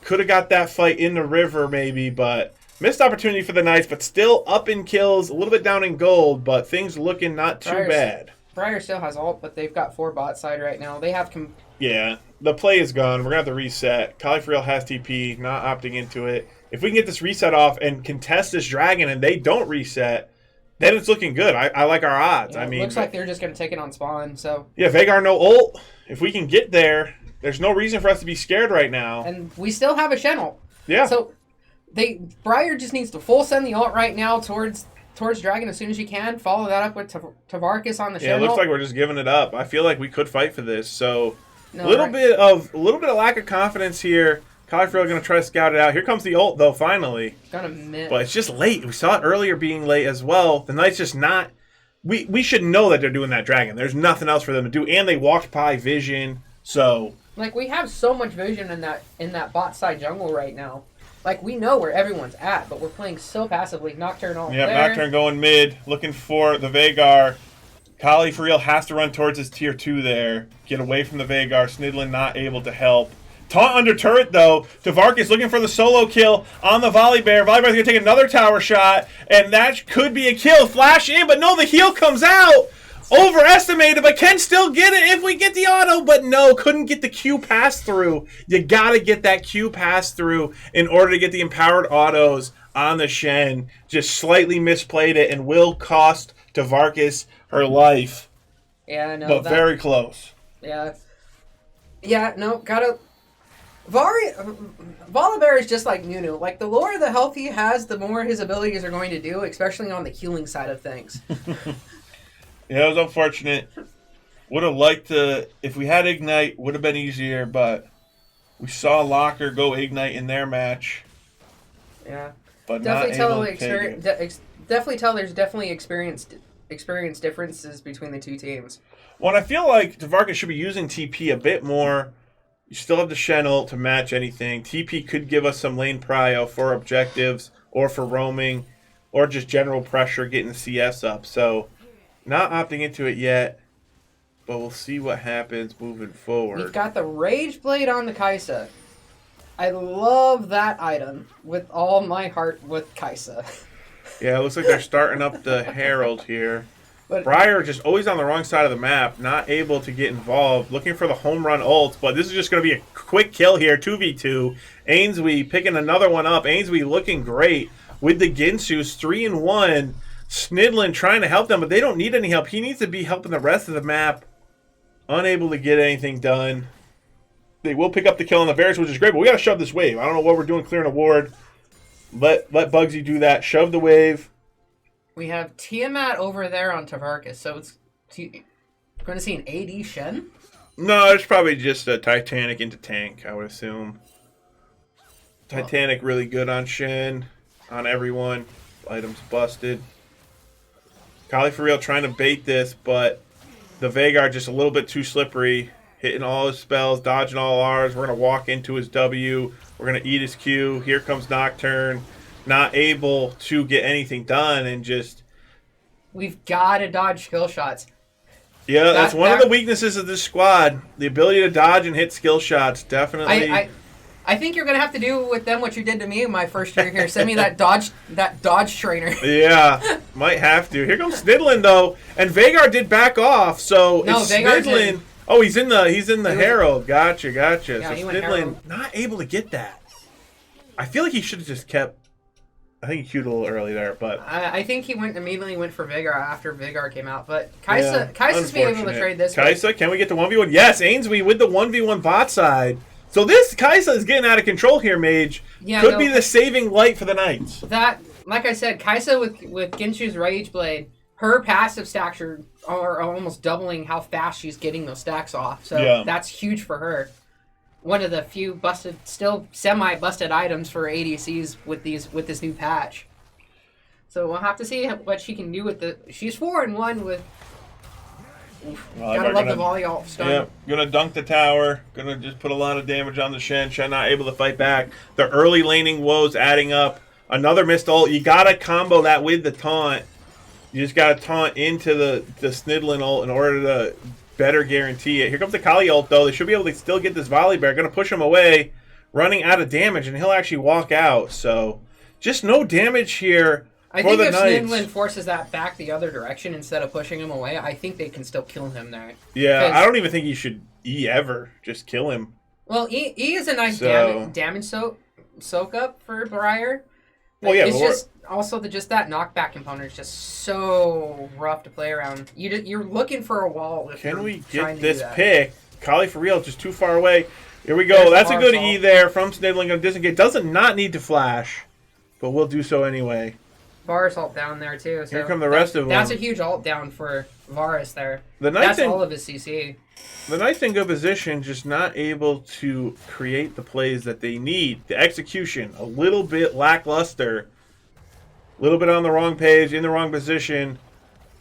Could have got that fight in the river maybe, but missed opportunity for the Knights, but still up in kills, a little bit down in gold, but things looking not too bad. Briar still has ult, but they've got 4 bot side right now. They have... Yeah, the play is gone. We're going to have to reset. Kali for real has TP, not opting into it. If we can get this reset off and contest this dragon and they don't reset, then it's looking good. I like our odds. Yeah, I mean, looks like they're just going to take it on spawn, so... Yeah, Veigar no ult. If we can get there... There's no reason for us to be scared right now. And we still have a Shen. Yeah. So Briar just needs to full send the ult right now towards Dragon as soon as you can. Follow that up with Tavarkis on the Shen. Yeah, it looks like we're just giving it up. I feel like we could fight for this. So a little bit of lack of confidence here. Kalifiel going to try to scout it out. Here comes the ult though, finally. Gonna miss. But it's just late. We saw it earlier being late as well. The Knight's just not we should know that they're doing that dragon. There's nothing else for them to do. And they walked by vision. So like we have so much vision in that bot side jungle right now. Like we know where everyone's at, but we're playing so passively. Nocturne all there. Nocturne going mid, looking for the Veigar. Kali for real has to run towards his tier 2 there. Get away from the Veigar. Snidlin not able to help. Taunt under turret though. Tavarkis looking for the solo kill on the Volibear. Volibear's gonna take another tower shot, and that could be a kill. Flash in, but no, the heal comes out. Overestimated, but can still get it if we get the auto, but no, couldn't get the Q pass through. You gotta get that Q pass through in order to get the empowered autos on the Shen. Just slightly misplayed it and will cost Tavarkis her life. Yeah, I know. But very close. Yeah. Yeah, no, gotta... Volibear is just like Nunu. Like, the lower the health he has, the more his abilities are going to do, especially on the healing side of things. Yeah, it was unfortunate. Would have liked to, if we had Ignite, would have been easier, but we saw Locker go Ignite in their match. Yeah. But definitely not tell able to take it. Definitely tell there's definitely experience differences between the two teams. Well, I feel like Tavarkis should be using TP a bit more. You still have the Shen ult to match anything. TP could give us some lane prio for objectives or for roaming or just general pressure getting CS up. So... Not opting into it yet, but we'll see what happens moving forward. We've got the Rage Blade on the Kai'Sa. I love that item with all my heart with Kai'Sa. Yeah, it looks like they're starting up the Herald here. But Briar just always on the wrong side of the map, not able to get involved, looking for the home run ult, but this is just going to be a quick kill here, 2v2. Ainsworth picking another one up. Ainsworth looking great with the Ginsus, 3-1. Snidlin trying to help them, but they don't need any help. He needs to be helping the rest of the map. Unable to get anything done. They will pick up the kill on the Varus, which is great, but we got to shove this wave. I don't know what we're doing clearing a ward. Let Bugsy do that. Shove the wave. We have Tiamat over there on Tavarkis, so it's going to see an AD Shen? No, it's probably just a Titanic into tank, I would assume. Titanic really good on Shen, on everyone. Items busted. Kali for real trying to bait this, but the Veigar just a little bit too slippery. Hitting all his spells, dodging all ours. We're going to walk into his W. We're going to eat his Q. Here comes Nocturne. Not able to get anything done and just... We've got to dodge skill shots. Yeah, that's one of the weaknesses of this squad. The ability to dodge and hit skill shots. Definitely... I think you're gonna have to do with them what you did to me in my first year here. Send me that dodge trainer. Yeah, might have to. Here comes Snidlin though, and Veigar did back off. So no, it's Snidlin. Oh, he's in the Herald. Gotcha. Yeah, so Snidlin not able to get that. I feel like he should have just kept I think he queued a little early there, but I think he immediately went for Vigor after Vigor came out. But Kai'Sa's Kai'Sa's being able to trade this. Kaisa, can we get the 1v1? Yes, Ainsby with the 1v1 bot side. So this Kaisa is getting out of control here, Mage. Yeah, Could be the saving light for the Knights. That, like I said, Kaisa with Ginshu's Rage Blade, her passive stacks are almost doubling how fast she's getting those stacks off. So that's huge for her. One of the few still semi-busted items for ADCs with this new patch. So we'll have to see what she can do with the. She's 4-1 with. Gotta love the volley off stun. Yeah, gonna dunk the tower. Gonna just put a lot of damage on the Shen. Shen not able to fight back. The early laning woes adding up. Another missed ult. You gotta combo that with the taunt. You just gotta taunt into the Snidlin ult in order to better guarantee it. Here comes the Kali ult though. They should be able to still get this volley bear. Gonna push him away, running out of damage, and he'll actually walk out. So just no damage here. I think if Snidlin forces that back the other direction instead of pushing him away, I think they can still kill him there. Yeah, I don't even think you should E ever. Just kill him. Well, E is a nice damage soak up for Briar. Well, yeah, it's just also just that knockback component is just so rough to play around. You're looking for a wall. Can we get this pick? Kali for real, just too far away. Here we go. That's a good E there from Snidlin. Going to disengage. Doesn't not need to flash, but we'll do so anyway. Varus ult down there too. So here come the rest of them. That's a huge ult down for Varus there. That's all of his CC. The Knights in good position, just not able to create the plays that they need. The execution, a little bit lackluster. A little bit on the wrong page, in the wrong position.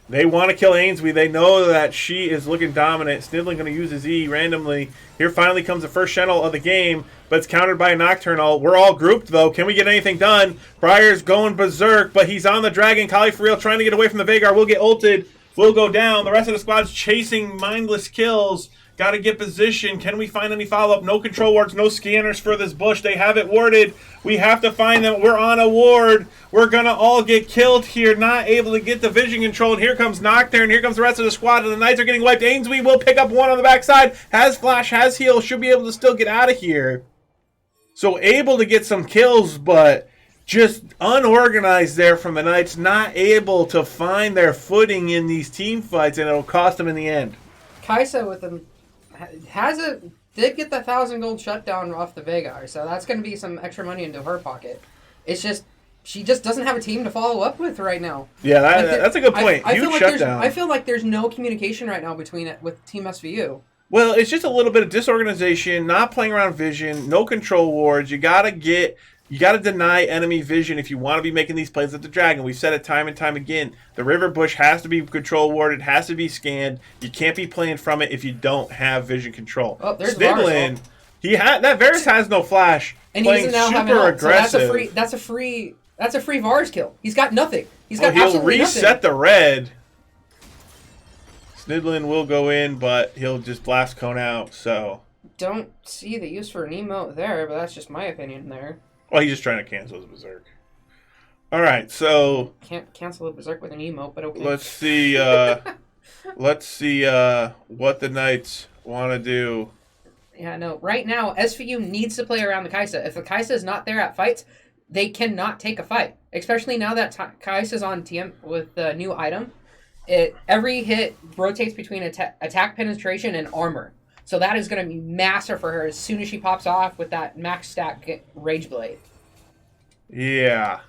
They want to kill Ainsby. They know that she is looking dominant. Snidlin going to use his E randomly. Here finally comes the first Shen ult of the game, but it's countered by a Nocturne ult. We're all grouped, though. Can we get anything done? Briar's going berserk, but he's on the Dragon. Kali for real trying to get away from the Veigar. Will get ulted. Will go down. The rest of the squad's chasing mindless kills. Got to get position. Can we find any follow-up? No control wards, no scanners for this bush. They have it warded. We have to find them. We're on a ward. We're going to all get killed here. Not able to get the vision control. And here comes Nocturne. Here comes the rest of the squad. And the Knights are getting wiped. Ainsby will pick up one on the backside. Has flash, has heal. Should be able to still get out of here. So able to get some kills, but just unorganized there from the Knights. Not able to find their footing in these team fights. And it'll cost them in the end. Kaisa with them. Did get the 1,000 gold shutdown off the Veigar, so that's going to be some extra money into her pocket. It's just she just doesn't have a team to follow up with right now. Yeah, that's a good point. Huge shutdown. I feel like there's no communication right now with Team SVU. Well, it's just a little bit of disorganization, not playing around vision, no control wards. You gotta deny enemy vision if you want to be making these plays at the Dragon. We've said it time and time again. The river bush has to be control warded, has to be scanned. You can't be playing from it if you don't have vision control. Oh, there's Snidlin. That Varus has no flash. And playing he doesn't now super have aggressive. So that's a free Varus kill. He's got nothing. He's got absolutely nothing. He'll reset the red. Snidlin will go in, but he'll just blast cone out. So don't see the use for an emote there, but that's just my opinion there. Well, he's just trying to cancel his berserk. All right, so can't cancel a berserk with an emote, but okay. Let's see. What the Knights want to do. Yeah, no. Right now, SVU needs to play around the Kaisa. If the Kaisa is not there at fights, they cannot take a fight. Especially now that Kaisa's on TM with the new item. Every hit rotates between attack penetration and armor. So that is going to be massive for her as soon as she pops off with that max stack Rage Blade. Yeah.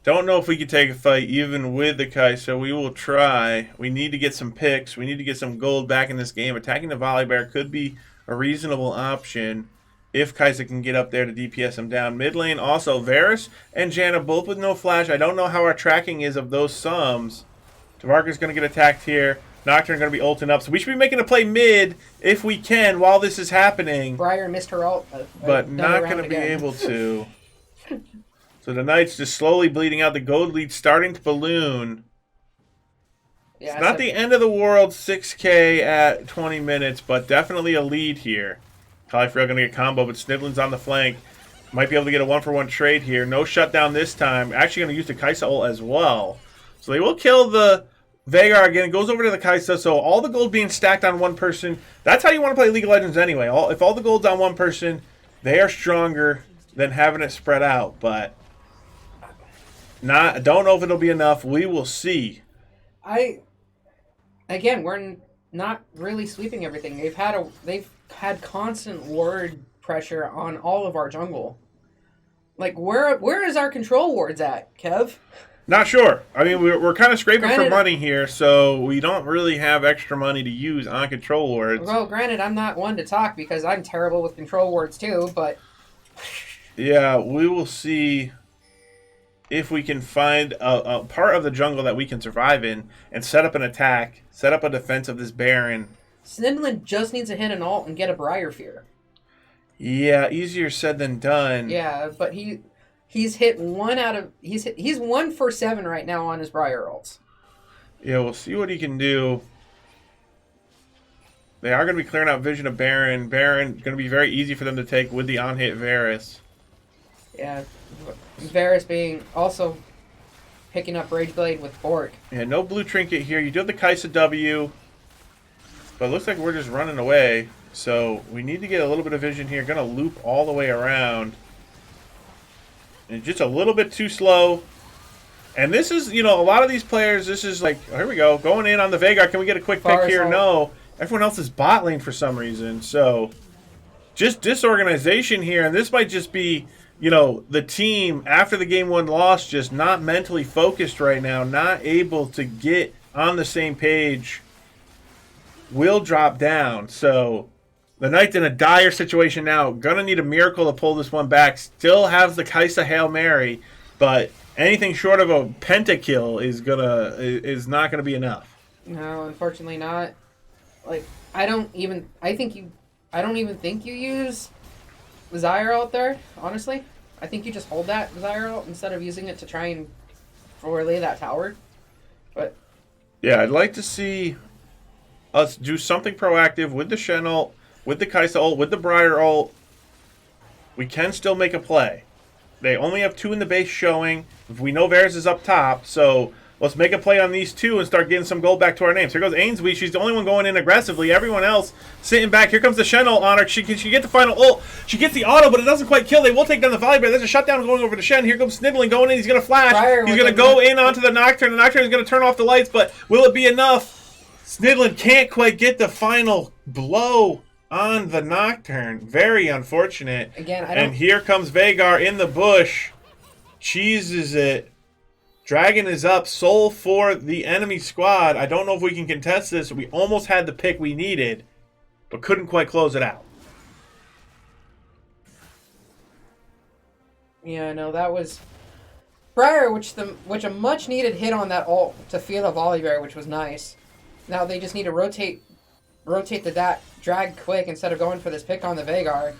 Don't know if we can take a fight even with the Kaisa. We will try. We need to get some picks. We need to get some gold back in this game. Attacking the Volley Bear could be a reasonable option if Kaisa can get up there to DPS him down. Mid lane also, Varus and Janna both with no flash. I don't know how our tracking is of those sums. Tavarka's going to get attacked here. Nocturne going to be ulting up. So we should be making a play mid if we can while this is happening. Briar missed her ult. But not going to be able to. So the Knights just slowly bleeding out. The gold lead starting to balloon. Yeah, it's not the end of the world, 6K at 20 minutes, but definitely a lead here. Kali going to get combo, but Snidlin's on the flank. Might be able to get a 1-for-1 trade here. No shutdown this time. Actually going to use the Kaisa ult as well. So they will kill the Veigar again. It goes over to the Kaisa. So all the gold being stacked on one person. That's how you want to play League of Legends anyway. If all the gold's on one person, they are stronger than having it spread out. But Don't know if it'll be enough. We will see. Again, not really sweeping everything. They've had constant ward pressure on all of our jungle. Like, where is our control wards at, Kev? Not sure. I mean, we're kind of scraping for Granted- money here, so we don't really have extra money to use on control wards. Well, granted, I'm not one to talk because I'm terrible with control wards too, but Yeah, we will see if we can find a part of the jungle that we can survive in and set up an attack, set up a defense of this Baron. Snidlin just needs to hit an ult and get a Briar Fear. Yeah, easier said than done. Yeah, but he's hit he's 1 for 7 right now on his Briar ults. Yeah, we'll see what he can do. They are going to be clearing out vision of Baron. Baron going to be very easy for them to take with the on-hit Varus. Yeah, Varus being also picking up Rage Blade with Bork. Yeah, no blue trinket here. You do have the Kaisa W, but it looks like we're just running away. So we need to get a little bit of vision here. Going to loop all the way around. And just a little bit too slow. And this is, a lot of these players, this is like, here we go, going in on the Veigar. Can we get a quick pick here? No. Everyone else is bot lane for some reason. So just disorganization here. And this might just be, the team after the game 1 loss just not mentally focused right now, not able to get on the same page, will drop down. So the Knight's in a dire situation now. Gonna need a miracle to pull this one back. Still has the Kaisa Hail Mary, but anything short of a pentakill is not gonna be enough. No, unfortunately not. Like, I don't even think you use Zyre out there, honestly. I think you just hold that Zyre out instead of using it to try and relay that tower. But yeah, I'd like to see us do something proactive with the Shen ult, with the Kaisa ult, with the Briar ult. We can still make a play. They only have 2 in the base showing. We know Varus is up top, so let's make a play on these 2 and start getting some gold back to our names. Here goes Ainsby. She's the only one going in aggressively. Everyone else sitting back. Here comes the Shen ult on her. She get the final ult. She gets the auto, but it doesn't quite kill. They will take down the Volley Bear. There's a shutdown going over to Shen. Here comes Snidling going in. He's going to flash. He's going to go in onto the Nocturne. The Nocturne is going to turn off the lights, but will it be enough? Snidling can't quite get the final blow on the Nocturne. Very unfortunate. Again, And here comes Veigar in the bush. Cheeses it. Dragon is up. Soul for the enemy squad. I don't know if we can contest this. We almost had the pick we needed, but couldn't quite close it out. yeah, no, that was Briar, which a much needed hit on that ult to feel a Volley Bear, which was nice. Now they just need to rotate the drag quick instead of going for this pick on the Veigar.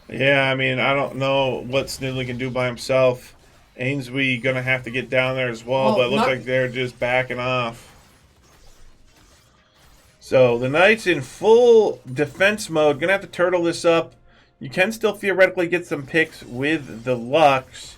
Yeah, I mean, I don't know what Snidley can do by himself. Ainsby going to have to get down there as well, but it looks like they're just backing off. So the Knights in full defense mode. Going to have to turtle this up. You can still theoretically get some picks with the Lux.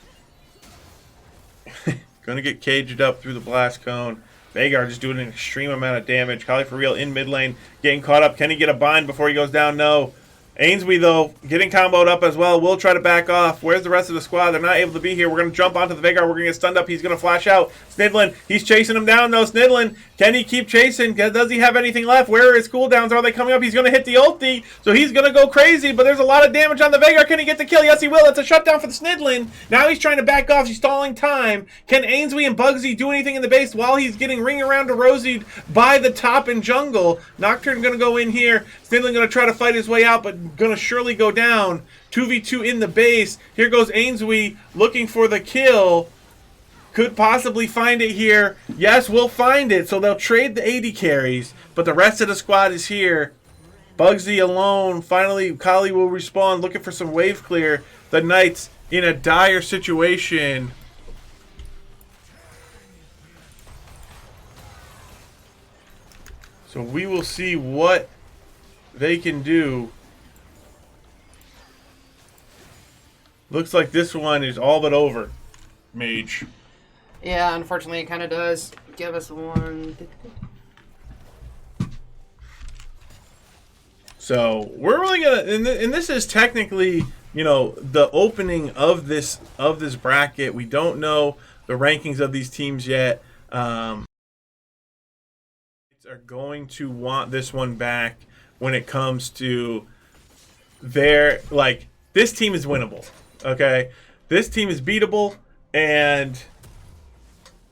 Going to get caged up through the blast cone. Veigar just doing an extreme amount of damage. Kali for real in mid lane. Getting caught up. Can he get a bind before he goes down? No. Ainsby, though, getting comboed up as well. Will try to back off. Where's the rest of the squad? They're not able to be here. We're going to jump onto the Veigar. We're going to get stunned up. He's going to flash out. Snidlin, he's chasing him down, though. Snidlin, can he keep chasing? Does he have anything left? Where are his cooldowns? Are they coming up? He's going to hit the ulti, so he's going to go crazy, but there's a lot of damage on the Veigar. Can he get the kill? Yes, he will. It's a shutdown for the Snidlin. Now he's trying to back off. He's stalling time. Can Ainsby and Bugsy do anything in the base while he's getting ring around to Rosied by the top in jungle? Nocturne going to go in here. Snidlin going to try to fight his way out, but going to surely go down. 2v2 in the base. Here goes Ainsby looking for the kill. Could possibly find it here. Yes, we'll find it. So they'll trade the 80 carries, but the rest of the squad is here. Bugsy alone. Finally, Kali will respawn, looking for some wave clear. The Knights in a dire situation. So we will see what they can do. Looks like this one is all but over, Mage. Yeah, unfortunately, it kind of does. Give us one. So we're really gonna, and this is technically the opening of this bracket. We don't know the rankings of these teams yet. Are going to want this one back when it comes to this team is winnable. Okay, this team is beatable, and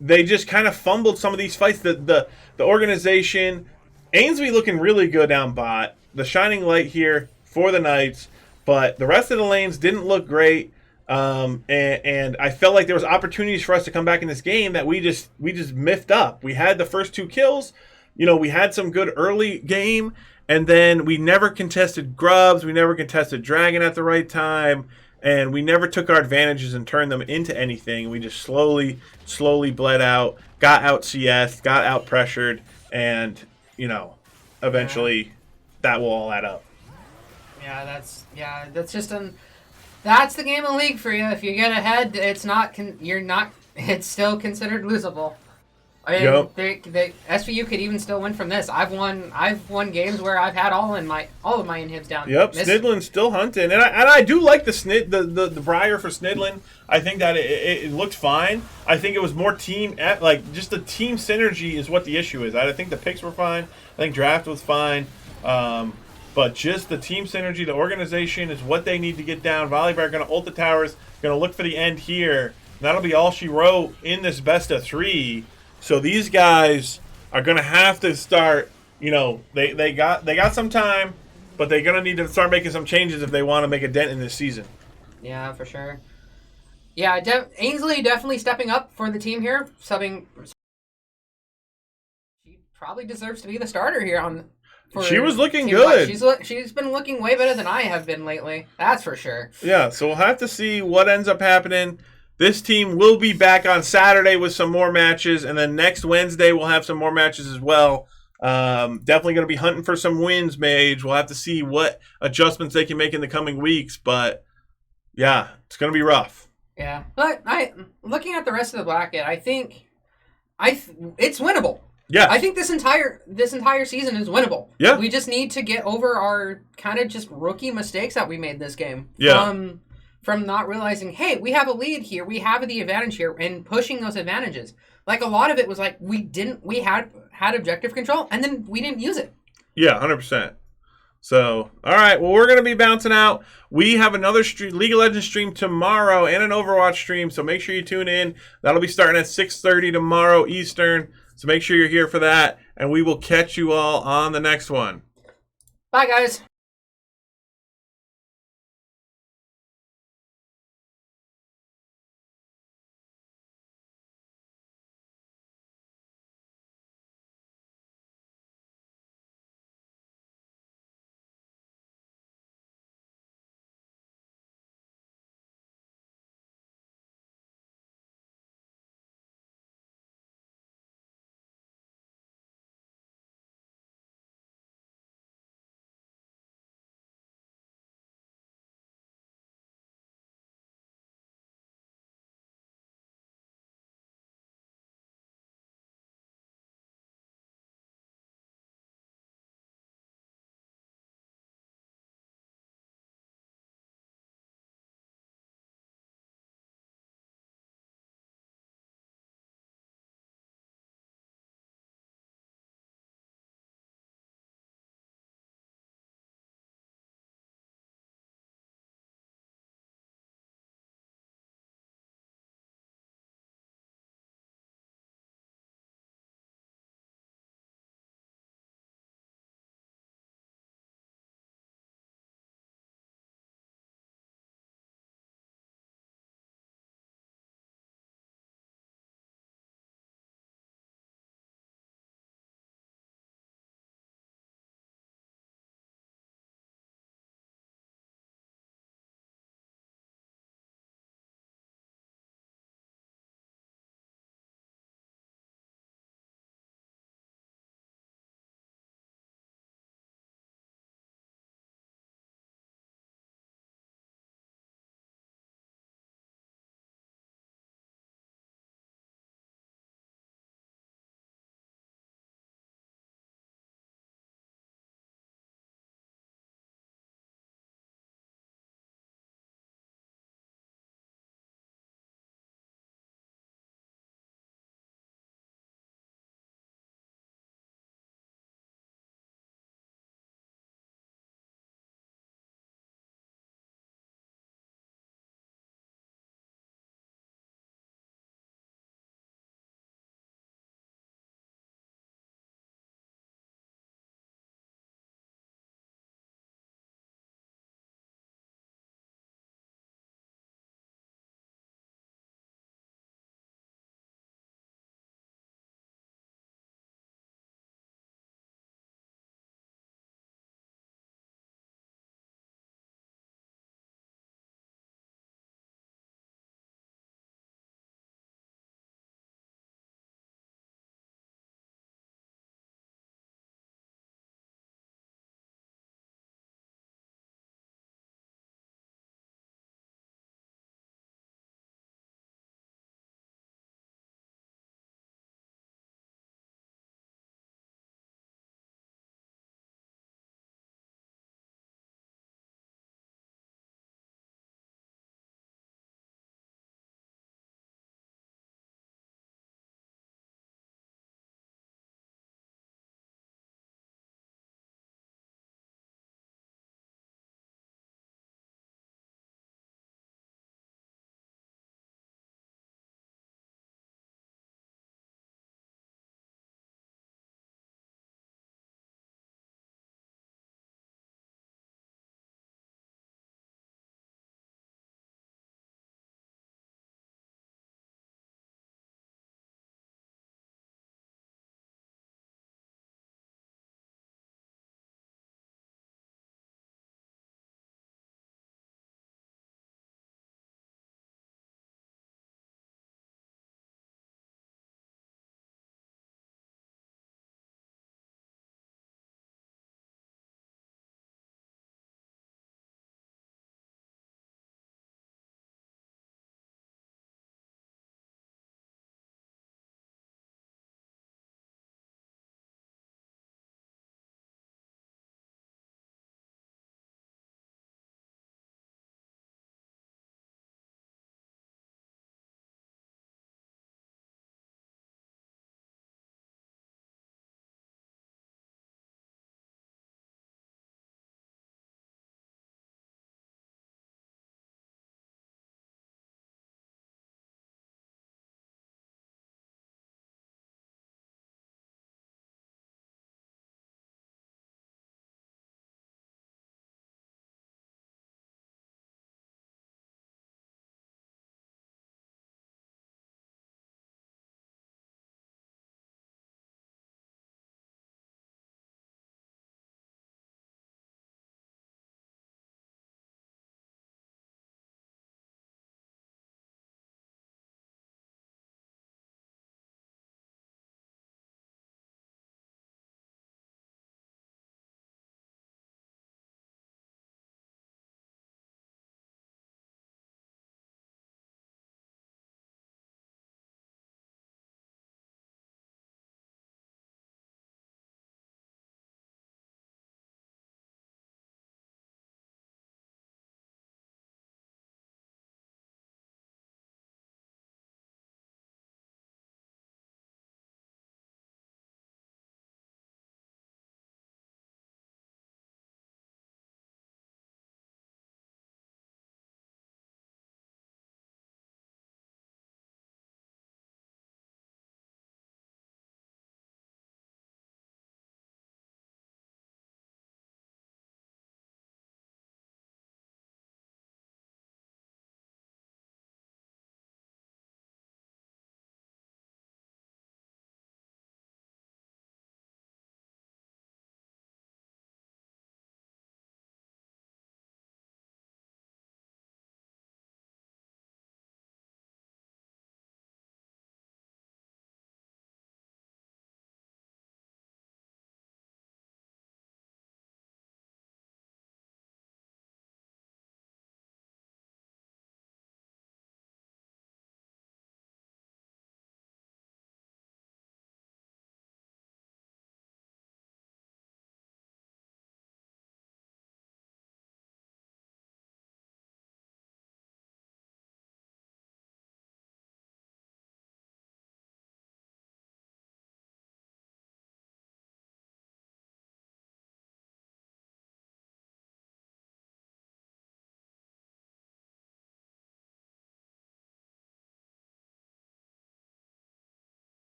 they just kind of fumbled some of these fights. The organization, Ainsby looking really good down bot. The shining light here for the Knights, but the rest of the lanes didn't look great. And I felt like there was opportunities for us to come back in this game that we just miffed up. We had the first 2 kills. We had some good early game, and then we never contested grubs. We never contested dragon at the right time, and we never took our advantages and turned them into anything. We just slowly bled out, got out CS, got out pressured, and eventually that will all add up. Yeah, that's just that's the game of league for you. If you get ahead, it's still considered losable. I mean, the SVU could even still win from this. I've won games where I've had all of my inhibs down. Yep, Snidlin's still hunting, and I do like the Briar for Snidlin. I think that it looked fine. I think it was more team just the team synergy is what the issue is. I think the picks were fine. I think draft was fine, but just the team synergy, the organization is what they need to get down. Volleyball going to ult the towers, going to look for the end here. That'll be all she wrote in this best of 3. So these guys are going to have to start, they got some time, but they're going to need to start making some changes if they want to make a dent in this season. Yeah, for sure. Yeah, Ainsley definitely stepping up for the team here, subbing. She probably deserves to be the starter here she was looking good. She's been looking way better than I have been lately. That's for sure. Yeah, so we'll have to see what ends up happening. This team will be back on Saturday with some more matches, and then next Wednesday we'll have some more matches as well. Definitely going to be hunting for some wins, Mage. We'll have to see what adjustments they can make in the coming weeks, but yeah, it's going to be rough. Yeah, but looking at the rest of the bracket, I think it's winnable. Yeah, I think this entire season is winnable. Yeah, we just need to get over our kind of just rookie mistakes that we made this game. Yeah. From not realizing, hey, we have a lead here, we have the advantage here, and pushing those advantages. Like, a lot of it was like we had objective control, and then we didn't use it. Yeah, 100%. So, all right, well, we're going to be bouncing out. We have another League of Legends stream tomorrow and an Overwatch stream, so make sure you tune in. That'll be starting at 6:30 tomorrow Eastern, so make sure you're here for that, and we will catch you all on the next one. Bye, guys.